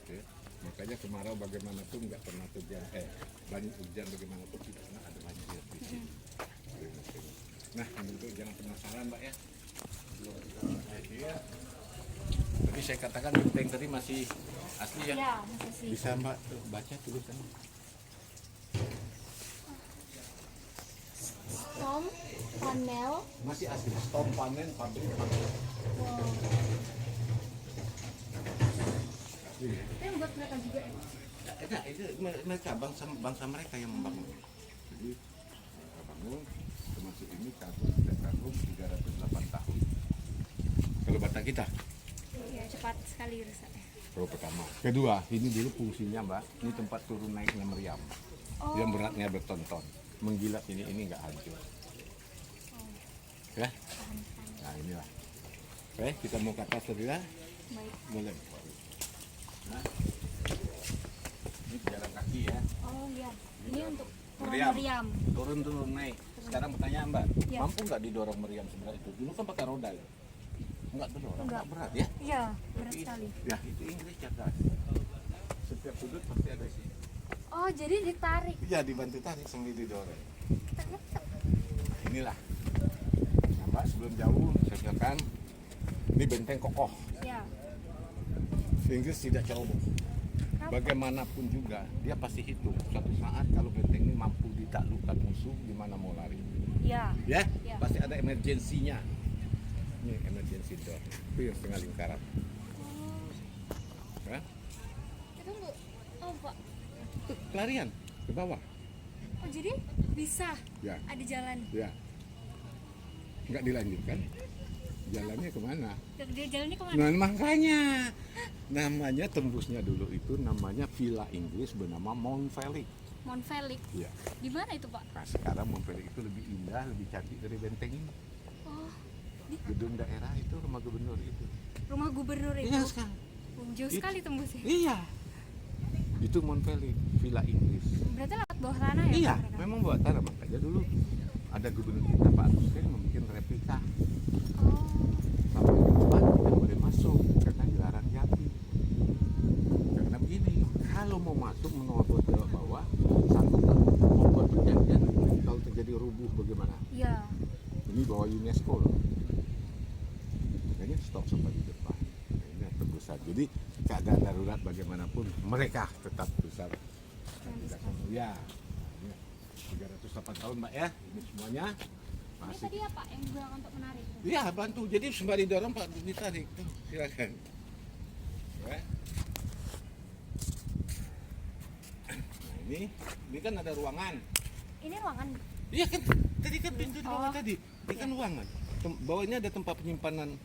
Speaker 2: Oke. Makanya kemarau bagaimanapun nggak pernah terjadi, banyak hujan bagaimanapun tidak pernah ada banjir di sini. Drainasenya. Nah, untuk jangan penasaran Mbak ya. Tadi saya katakan benteng tadi masih asli ya.
Speaker 1: Ya, masih sih.
Speaker 2: Bisa Mbak tuh baca tulisannya.
Speaker 1: Tom, panel.
Speaker 2: Masih asli. Stop panen pabrik.
Speaker 1: Wow.
Speaker 2: Asli ya.
Speaker 1: Itu yang buat mereka juga ya.
Speaker 2: Nah, itu mereka bangsa mereka yang membangun. Jadi mereka bangun termasuk ini kagum sudah kagum 308 tahun. Kalau bata kita.
Speaker 1: Ya, cepat sekali rusaknya.
Speaker 2: Kalau pertama. Kedua, ini dulu fungsinya Mbak. Ini tempat turun naiknya meriam.
Speaker 1: Oh.
Speaker 2: Yang beratnya bertonton. Menggilat ini nggak hancur. Ya. Nah inilah. Oke, kita mau ke atas tadi ya.
Speaker 1: Baik.
Speaker 2: Boleh. Nah, ini jalan kaki ya.
Speaker 1: Oh iya. Ini untuk
Speaker 2: Meriam.
Speaker 1: meriam.
Speaker 2: Turun naik. Sekarang pertanyaan Mbak,
Speaker 1: Ya.
Speaker 2: mampu nggak didorong meriam sebelah itu? Dulu kan pakai roda ya. Nggak didorong,
Speaker 1: Enggak.
Speaker 2: nggak berat ya.
Speaker 1: Iya, berat
Speaker 2: Tapi-
Speaker 1: sekali.
Speaker 2: Ya itu Inggris cerdas. Setiap sudut pasti ada sih.
Speaker 1: Oh, jadi ditarik.
Speaker 2: Iya dibantu tarik sambil didorong.
Speaker 1: Kita lihat.
Speaker 2: Nah, inilah. Nah, Mbak sebelum jauh saya katakan ini benteng kokoh.
Speaker 1: Ya.
Speaker 2: Inggris tidak ceroboh.
Speaker 1: Kenapa?
Speaker 2: Bagaimanapun juga dia pasti hitung suatu saat kalau benteng ini mampu ditaklukkan musuh gimana mau lari.
Speaker 1: Ya.
Speaker 2: Ya,
Speaker 1: Ya.
Speaker 2: pasti ada emergensinya. Ini emergency door. Itu yang setengah lingkaran.
Speaker 1: Oh,
Speaker 2: Ya.
Speaker 1: itu enggak. Oh, Pak.
Speaker 2: Itu pelarian ke bawah.
Speaker 1: Oh, jadi bisa
Speaker 2: Ya,
Speaker 1: ada jalan.
Speaker 2: ya. Nggak dilanjutkan. Jalannya kemana?
Speaker 1: Dia jalannya kemana?
Speaker 2: Nah makanya namanya tembusnya dulu itu namanya Villa Inggris bernama Mount Felix.
Speaker 1: Mount Felix.
Speaker 2: Ya.
Speaker 1: Di mana itu, Pak?
Speaker 2: Nah sekarang Mount Felix itu lebih indah, lebih cantik dari benteng ini.
Speaker 1: Oh, di
Speaker 2: Gedung daerah itu rumah gubernur itu.
Speaker 1: rumah gubernur itu.
Speaker 2: Iya sekarang.
Speaker 1: Jauh sekali tembusnya.
Speaker 2: Iya. Itu Montpellier, Villa Inggris.
Speaker 1: Berarti lewat bawah tanah ya?
Speaker 2: Iya,
Speaker 1: mereka?
Speaker 2: memang buat tanah. Makanya dulu ada gubernur kita Pak Hussein membuat replika.
Speaker 1: Oh,
Speaker 2: Sampai ke depan tidak boleh masuk karena dilarang jati. Karena begini, kalau mau masuk menerobos ke bawah, sanggup tak membuat perjanjian kalau terjadi rubuh bagaimana?
Speaker 1: iya.
Speaker 2: Ini bawa UNESCO loh. Makanya stop sampai di depan. Nah, ini tebusan. Jadi keadaan darurat bagaimanapun mereka tetap besar. Ya, ini 308 tahun Mbak ya. Ini semuanya
Speaker 1: Ini
Speaker 2: masih.
Speaker 1: tadi apa yang bilang untuk menarik?
Speaker 2: Iya bantu. Jadi sembari dorong Pak ditarik. Tuh, silakan. Ya. Nah, ini kan ada ruangan.
Speaker 1: Ini ruangan.
Speaker 2: Iya kan, tadi kan pintu di bawah
Speaker 1: Oh.
Speaker 2: tadi. Ini kan ruangan. Bawahnya ada tempat penyimpanan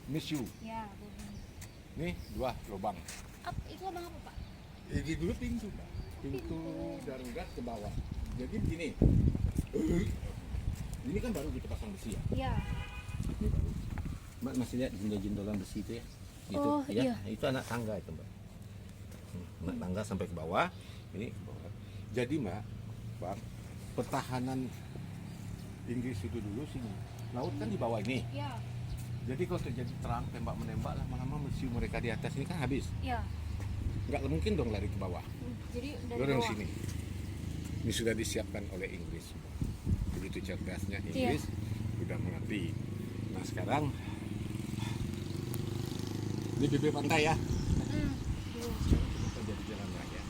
Speaker 2: misiu.
Speaker 1: Ya, boleh.
Speaker 2: Nih, 2 lubang.
Speaker 1: Itu lubang apa, Pak?
Speaker 2: Ini dulu pintu, Pak. Pintu darurat ke bawah. Jadi begini. Ini kan baru kita pasang besi ya.
Speaker 1: Iya.
Speaker 2: Ini baru. Mbak masih lihat jendol-jendolan besi itu ya? Itu,
Speaker 1: Oh,
Speaker 2: ya.
Speaker 1: iya.
Speaker 2: Itu anak tangga itu, Mbak. Anak tangga sampai ke bawah. Ini ke bawah. Jadi, Mbak, Pak, pertahanan Inggris itu dulu sini. Laut kan di bawah ini.
Speaker 1: Iya.
Speaker 2: Jadi kalau terjadi terang tembak menembak lama-lama mesiu mereka di atas ini kan habis.
Speaker 1: Iya.
Speaker 2: Nggak mungkin dong lari ke bawah.
Speaker 1: Jadi dari
Speaker 2: Dorong
Speaker 1: bawah.
Speaker 2: sini. Ini sudah disiapkan oleh Inggris. Begitu cerdasnya Inggris sudah mengerti. Nah sekarang ini bibir pantai ya. Kita jadi jalan raya.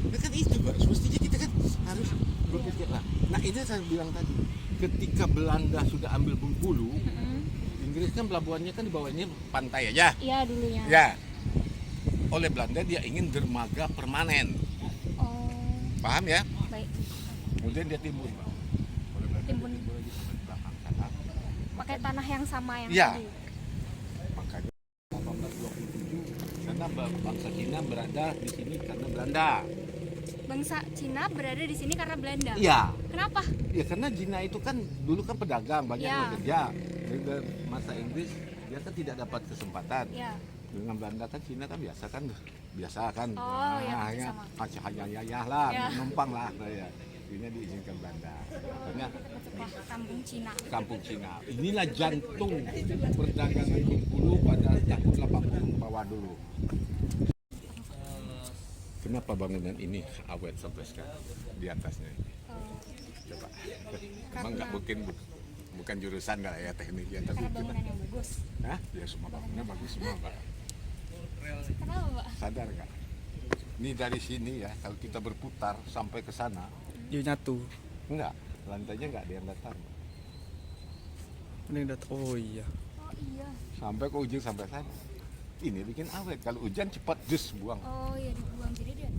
Speaker 2: Nah kan itu Pak, semestinya kita kan harus berpikir lah. Nah ini saya bilang tadi, ketika Belanda sudah ambil Bengkulu, Inggris kan pelabuhannya kan di bawahnya pantai aja.
Speaker 1: Iya dulunya.
Speaker 2: Ya. Oleh Belanda dia ingin dermaga permanen.
Speaker 1: Oh,
Speaker 2: Paham ya?
Speaker 1: baik.
Speaker 2: Kemudian dia timbun, Pak. Oleh Belanda
Speaker 1: Timbun.
Speaker 2: dia timbun lagi sampai di belakang sana.
Speaker 1: Pakai tanah yang sama yang
Speaker 2: Iya.
Speaker 1: tadi.
Speaker 2: Makanya 1827 karena bangsa Cina berada di sini karena Belanda.
Speaker 1: Bangsa Cina berada di sini karena Belanda.
Speaker 2: Iya.
Speaker 1: Kenapa?
Speaker 2: Ya karena Cina itu kan dulu kan pedagang, banyak
Speaker 1: Iya.
Speaker 2: bekerja. Dari masa Inggris dia kan tidak dapat kesempatan.
Speaker 1: Iya.
Speaker 2: Dengan Belanda kan Cina kan biasa kan.
Speaker 1: Oh, ya,
Speaker 2: Nah,
Speaker 1: kerja
Speaker 2: ya,
Speaker 1: sama.
Speaker 2: macam hayah lah,
Speaker 1: Ya.
Speaker 2: numpang lah ya. Ini diizinkan Belanda. Karena
Speaker 1: Wah, kampung Cina.
Speaker 2: kampung Cina. Inilah jantung perdagangan Bengkulu pada tahun 80 bawah dulu. Kenapa bangunan ini awet sampai sekarang di atasnya? Coba. Emang nggak mungkin bukan jurusan nggak ya teknik ya, tapi
Speaker 1: Karena bangunan yang bagus.
Speaker 2: Hah? Ya semua bangunan bagus semua Pak.
Speaker 1: Kenapa, Pak?
Speaker 2: Sadar nggak? Ini dari sini ya, kalau kita berputar sampai ke sana,
Speaker 3: Dia nyatu.
Speaker 2: enggak, lantainya nggak ada yang datar. Pak.
Speaker 3: Mending oh iya.
Speaker 1: Oh iya.
Speaker 2: Sampai ke ujung sampai sana. Ini bikin awet. Kalau hujan cepat dus buang.
Speaker 1: Oh iya dibuang jadi dia.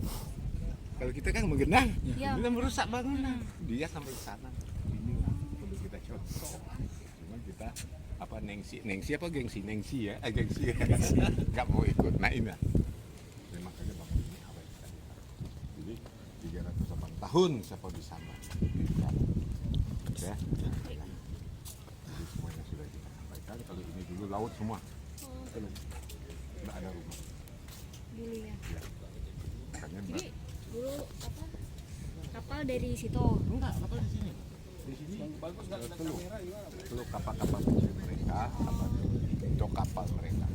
Speaker 2: Kalau kita kan menggenang,
Speaker 1: Iya.
Speaker 2: kita merusak bangunan. Dia sampai ke sana. Ini perlu kita contoh. Cuma kita apa nengsi apa gengsi ya, gengsi. Nggak mau ikut. Nah ini. Memang makanya bangun ini awet sekali. Jadi 308 tahun siapa di sana. Ya. Jadi semuanya sudah kita sampaikan. Kalau ini dulu laut semua.
Speaker 1: Oh,
Speaker 2: Belum. Nggak ada rumah.
Speaker 1: dulu ya.
Speaker 2: Ya. Makanya
Speaker 1: Jadi dulu apa? Kapal dari situ.
Speaker 2: enggak, kapal di sini. Di sini bagus enggak ada kamera gimana? Teluk kapal-kapal kecil mereka, dok kapal mereka.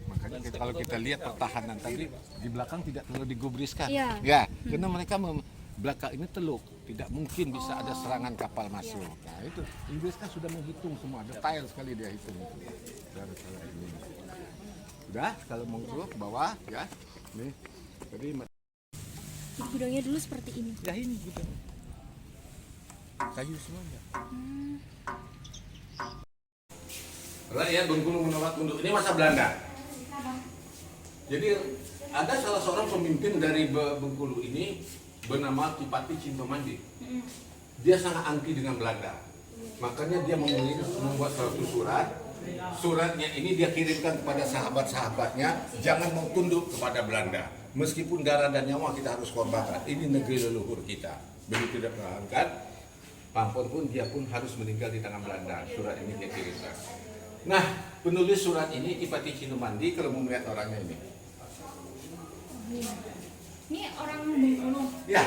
Speaker 2: Makanya kalau kita lihat pertahanan tadi di belakang tidak terlalu digubriskan.
Speaker 1: Iya.
Speaker 2: Ya, karena mereka belakang ini teluk, tidak mungkin bisa ada serangan kapal masuk. Nah itu Inggris kan sudah menghitung semua, detail sekali dia hitung itu. Dari ini. Sudah, kalau mau ke bawah ya, nih tadi
Speaker 1: Gudangnya dulu seperti ini.
Speaker 2: ya ini gitu. Kayu semuanya. Rakyat Bengkulu menolak tunduk. Ini masa Belanda. Jadi ada salah seorang pemimpin dari Bengkulu ini bernama Kipati Cintomandi. Dia sangat anti dengan Belanda. Makanya dia membuat suatu surat. Suratnya ini dia kirimkan kepada sahabat-sahabatnya, jangan mau tunduk kepada Belanda. Meskipun darah dan nyawa kita harus korbankan. Ini negeri leluhur kita. Begitu dia pertahankan, Pampon pun dia pun harus meninggal di tangan Belanda. Surat ini dia kirimkan. Nah, penulis surat ini Kipati Cintomandi, kalau mau melihat orangnya ini.
Speaker 1: Ini orang Bengkulu.
Speaker 2: Ya,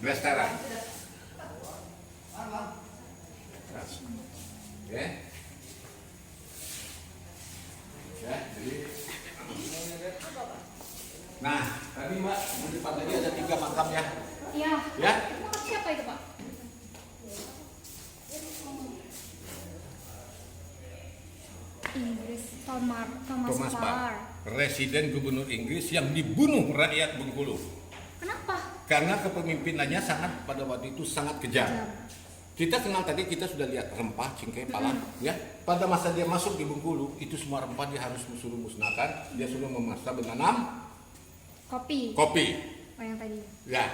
Speaker 2: Blasteran. Oke. Ya, jadi. Nah, tadi Mbak, di depan tadi ada 3 makam ya.
Speaker 1: Iya.
Speaker 2: Ya.
Speaker 1: Itu makam siapa itu, Pak? Inggris Thomas Parr.
Speaker 2: Residen Gubernur Inggris yang dibunuh rakyat Bengkulu.
Speaker 1: Kenapa?
Speaker 2: Karena kepemimpinannya pada waktu itu sangat kejam. Kita kenal tadi, kita sudah lihat rempah, cingkeh, pala, ya. Pada masa dia masuk di Bengkulu, itu semua rempah dia harus suruh musnahkan. Dia suruh memasak menanam
Speaker 1: Kopi. Oh, yang tadi.
Speaker 2: Ya,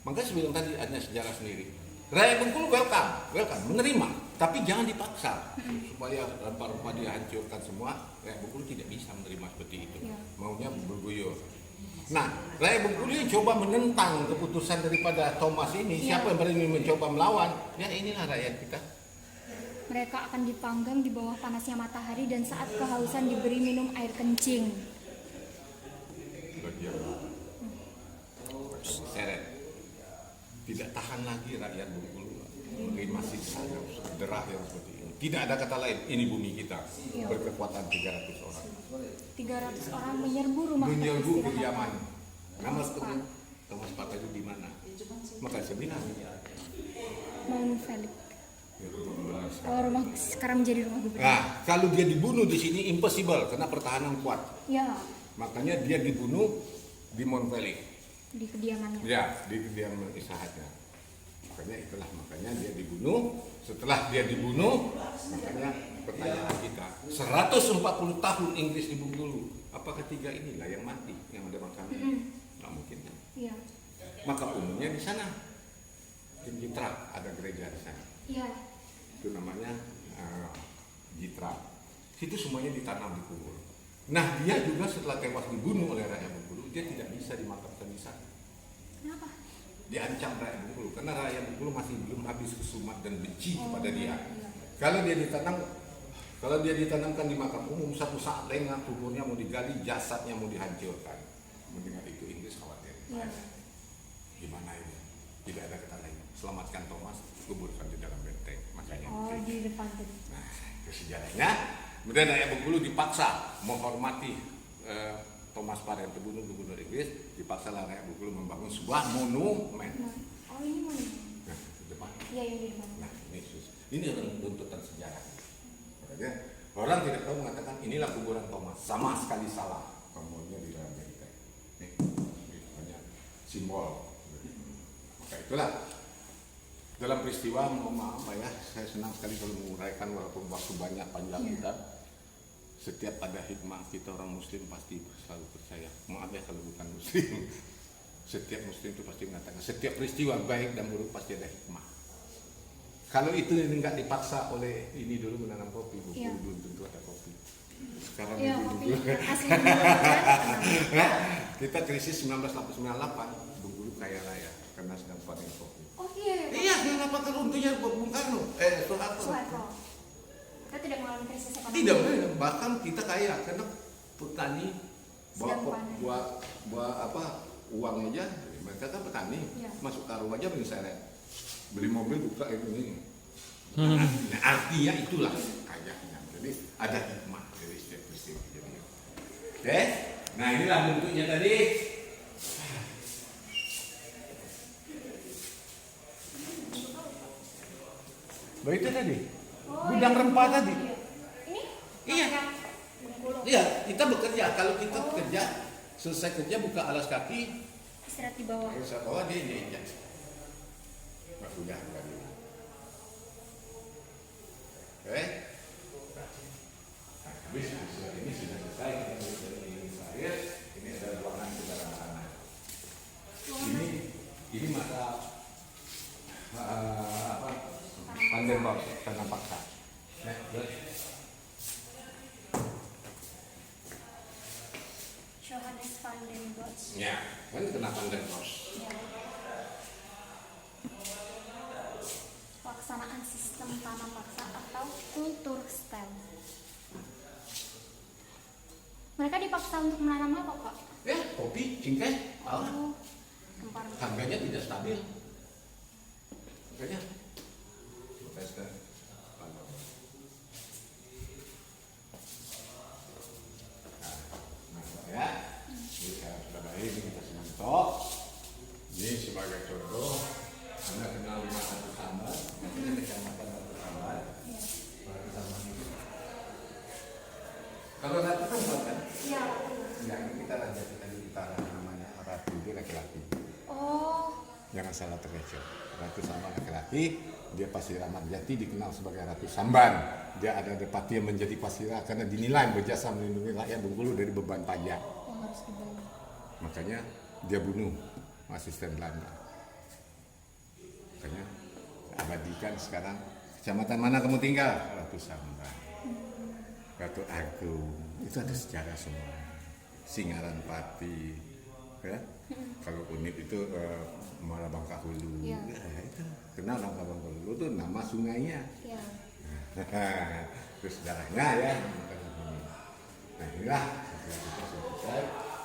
Speaker 2: makanya saya bilang tadi ada sejarah sendiri. Rakyat Bengkulu welcome, menerima, tapi jangan dipaksa supaya rempah-rempah dihancurkan semua. Rakyat Bengkulu tidak bisa menerima seperti itu, maunya berguyur. Nah, rakyat Bengkulu yang coba menentang keputusan daripada Thomas ini, siapa yang berani mencoba melawan? Ya inilah rakyat kita.
Speaker 1: Mereka akan dipanggang di bawah panasnya matahari dan saat kehausan diberi minum air kencing.
Speaker 2: Seret. Tidak tahan lagi rakyat Bengkulu masih ada derah yang seperti ini. Tidak ada kata lain, ini bumi kita berkekuatan 300 orang.
Speaker 1: 300 orang menyerbu rumah
Speaker 2: Menyerbu
Speaker 1: peristirahatan.
Speaker 2: kediaman. Nama Thomas Parr itu di mana? Maka saya bilang
Speaker 1: Mount Felix. Oh, rumah sekarang menjadi rumah gubernur.
Speaker 2: Nah, kalau dia dibunuh di sini impossible karena pertahanan kuat.
Speaker 1: Ya,
Speaker 2: Makanya dia dibunuh di Mount Felix.
Speaker 1: di kediamannya.
Speaker 2: Ya, di kediaman isahatnya. Makanya dia dibunuh. Setelah dia dibunuh, makanya pertanyaan kita, 140 tahun Inggris di Bengkulu, apakah 3 inilah yang mati, yang ada makamnya? Nggak mungkin.
Speaker 1: Iya.
Speaker 2: Maka umumnya di sana, di Jitra, ada gereja di sana.
Speaker 1: Iya.
Speaker 2: Itu namanya Jitra. Situ semuanya ditanam di kubur. Nah, dia juga setelah tewas dibunuh oleh rakyat Bengkulu, dia tidak bisa dimakamkan di sana.
Speaker 1: Kenapa?
Speaker 2: Diancam rakyat Bengkulu karena rakyat Bengkulu masih belum habis kesumat dan benci kepada dia.
Speaker 1: Iya.
Speaker 2: Kalau dia ditanamkan di makam umum, satu saat lengah tubuhnya mau digali, jasadnya mau dihancurkan. Mendengar itu Inggris khawatir.
Speaker 1: Iya.
Speaker 2: Gimana ini? Tidak ada kata lain. Selamatkan Thomas, kuburkan di dalam benteng. Makanya.
Speaker 1: Di depan tadi.
Speaker 2: Nah, itu sejarahnya. Kemudian rakyat Bengkulu dipaksa menghormati Thomas Parr yang terbunuh gubernur Inggris, dipaksa rakyat Bengkulu membangun sebuah monumen.
Speaker 1: Oh, ini mana?
Speaker 2: Nah, di depan.
Speaker 1: Iya, yang di depan.
Speaker 2: Nah, ini adalah tuntutan sejarah. Makanya orang tidak tahu mengatakan inilah kuburan Thomas, sama sekali salah. Kamunya di dalam benteng. Ini namanya simbol. Maka itulah dalam peristiwa, maaf ya, saya senang sekali kalau menguraikan walaupun waktu banyak panjang kita. Setiap ada hikmah kita orang Muslim pasti selalu percaya. Maaf ya kalau bukan Muslim. Setiap Muslim itu pasti mengatakan setiap peristiwa baik dan buruk pasti ada hikmah. Kalau itu enggak dipaksa oleh ini dulu menanam kopi, dulu tentu ada kopi. Sekarang
Speaker 1: Kopi asli.
Speaker 2: kita krisis 1998, Bengkulu kaya raya karena sedang panen kopi.
Speaker 1: Oh iya.
Speaker 2: Iya, kenapa kalau untungnya Bung Karno?
Speaker 1: Soeharto. Kita tidak mengalami krisis ekonomi.
Speaker 2: Tidak, bahkan kita kaya karena petani buat uang aja, mereka kan petani, masuk karung aja menyeret, beli mobil buka itu ini. Nah, artinya itulah kayaknya. Jadi ada hikmah dari setiap peristiwa. Oke, nah inilah bentuknya tadi. Baik itu tadi. Gudang rempah tadi.
Speaker 1: Ini?
Speaker 2: Iya. Iya, kita bekerja. Kalau kita kerja, selesai kerja buka alas kaki,
Speaker 1: istirahat di bawah.
Speaker 2: alas bawah dia injak. Mas udah tadi. Oke. Habis ini sudah selesai. Kita dari akhir. Ini adalah ruangan saudara anak. Ini masa Vandenborg tanam paksa.
Speaker 1: Johannes Vandenborg.
Speaker 2: Ya, kan kena Vandenborg.
Speaker 1: Ya. Pelaksanaan sistem tanam paksa atau kultur stem. Mereka dipaksa untuk menanam apa, Pak?
Speaker 2: Ya, kopi, cingkeh,
Speaker 1: Oh, rempah-rempah.
Speaker 2: harganya tidak stabil. Makanya, tesnya. Nah, ya, ini saya sudah baik, ini kita semantok. Ini sebagai contoh, Anda kenal rumah Ratu Sambar, ini kecamatan Ratu Sambar. Ratu Sambar ini. Kalau Ratu Sambar kan?
Speaker 1: Iya.
Speaker 2: Ya, ini kita raja kita di utara namanya Ratu itu laki-laki.
Speaker 1: Oh,
Speaker 2: Jangan salah terkecoh. Ratu Sambar laki-laki, dia Pasir Ramat Jati dikenal sebagai Ratu Samban. Dia ada Depati yang menjadi Pasira karena dinilai berjasa melindungi rakyat Bengkulu dari beban pajak.
Speaker 1: yang harus dibayar.
Speaker 2: Makanya dia bunuh asisten Belanda. Makanya abadikan sekarang. Kecamatan mana kamu tinggal? Ratu Samban. Ratu Agung. Itu ada sejarah semua. Singaran Pati. Ya? Kalau Unit itu Muara Bangka Hulu.
Speaker 1: Iya.
Speaker 2: Ya, itu kenal Bangka Bangka Hulu itu nama sungainya.
Speaker 1: Iya.
Speaker 2: Terus darahnya ya. Nah inilah setelah kita sudah selesai.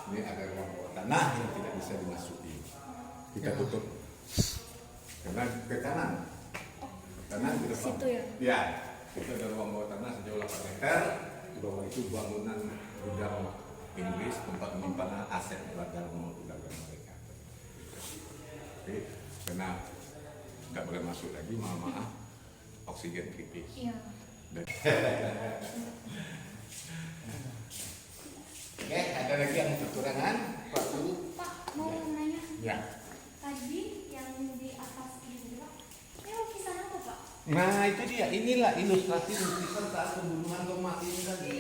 Speaker 2: Ini ada ruang bawah tanah yang tidak bisa dimasuki. Kita tutup. Karena ke kanan. Kanan ke depan.
Speaker 1: Situ ya?
Speaker 2: Ya. Itu ada ruang bawah tanah sejauh 8 meter. Di bawah itu bangunan gudang Inggris tempat penyimpanan aset dagang mereka. Oke, karena nggak boleh masuk lagi, maaf, oksigen tipis.
Speaker 1: Iya.
Speaker 2: Oke, ada lagi yang kekurangan, Pak Guru?
Speaker 1: Pak, mau nanya.
Speaker 2: Ya.
Speaker 1: Tadi yang di atas ini, Pak. Ini lukisan apa, Pak?
Speaker 2: Nah itu dia, inilah ilustrasi lukisan saat pembunuhan Thomas ini tadi.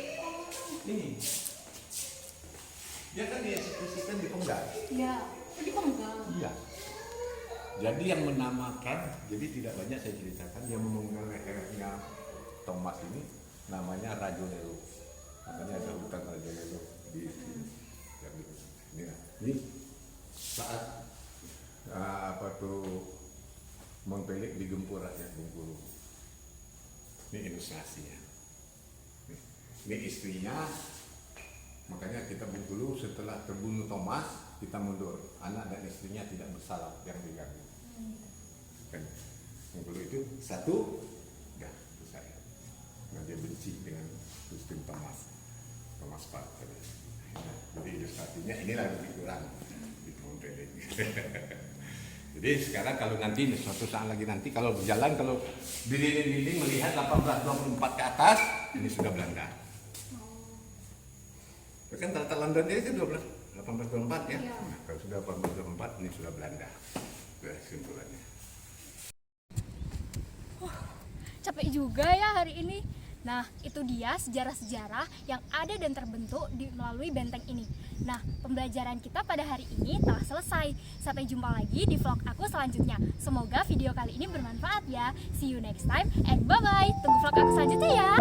Speaker 2: Ini. Dia kan dieksekusikan di Penggal.
Speaker 1: Iya. Oh, dipenggal.
Speaker 2: Iya. Jadi yang menamakan, jadi tidak banyak saya ceritakan, yang memegang lehernya Thomas ini namanya Rajo Nero. Makanya ada hutan Rajo Nero di sini. Ini saat Mengpelik digempur rakyat Bengkulu. Ini ilustrasinya. Ini istrinya. Makanya kita Bengkulu setelah terbunuh Thomas, kita mundur. Anak dan istrinya tidak bersalah yang diganggu. Kan Bengkulu itu satu, ya itu saya. Nah, dia benci dengan sistem Thomas Pak. Jadi ilustrasinya inilah yang lebih kurang di Mengpelik. Jadi sekarang kalau nanti suatu saat lagi nanti kalau berjalan, kalau di dinding-dinding melihat 1824 ke atas, ini sudah Belanda. Kan tata London itu 1824 ya.
Speaker 1: Iya.
Speaker 2: Nah, kalau sudah 1824 ini sudah Belanda. Itu kesimpulannya.
Speaker 1: Capek juga ya hari ini. Nah, itu dia sejarah-sejarah yang ada dan terbentuk melalui benteng ini. Nah, pembelajaran kita pada hari ini telah selesai. Sampai jumpa lagi di vlog aku selanjutnya. Semoga video kali ini bermanfaat ya. See you next time and bye-bye. Tunggu vlog aku selanjutnya ya.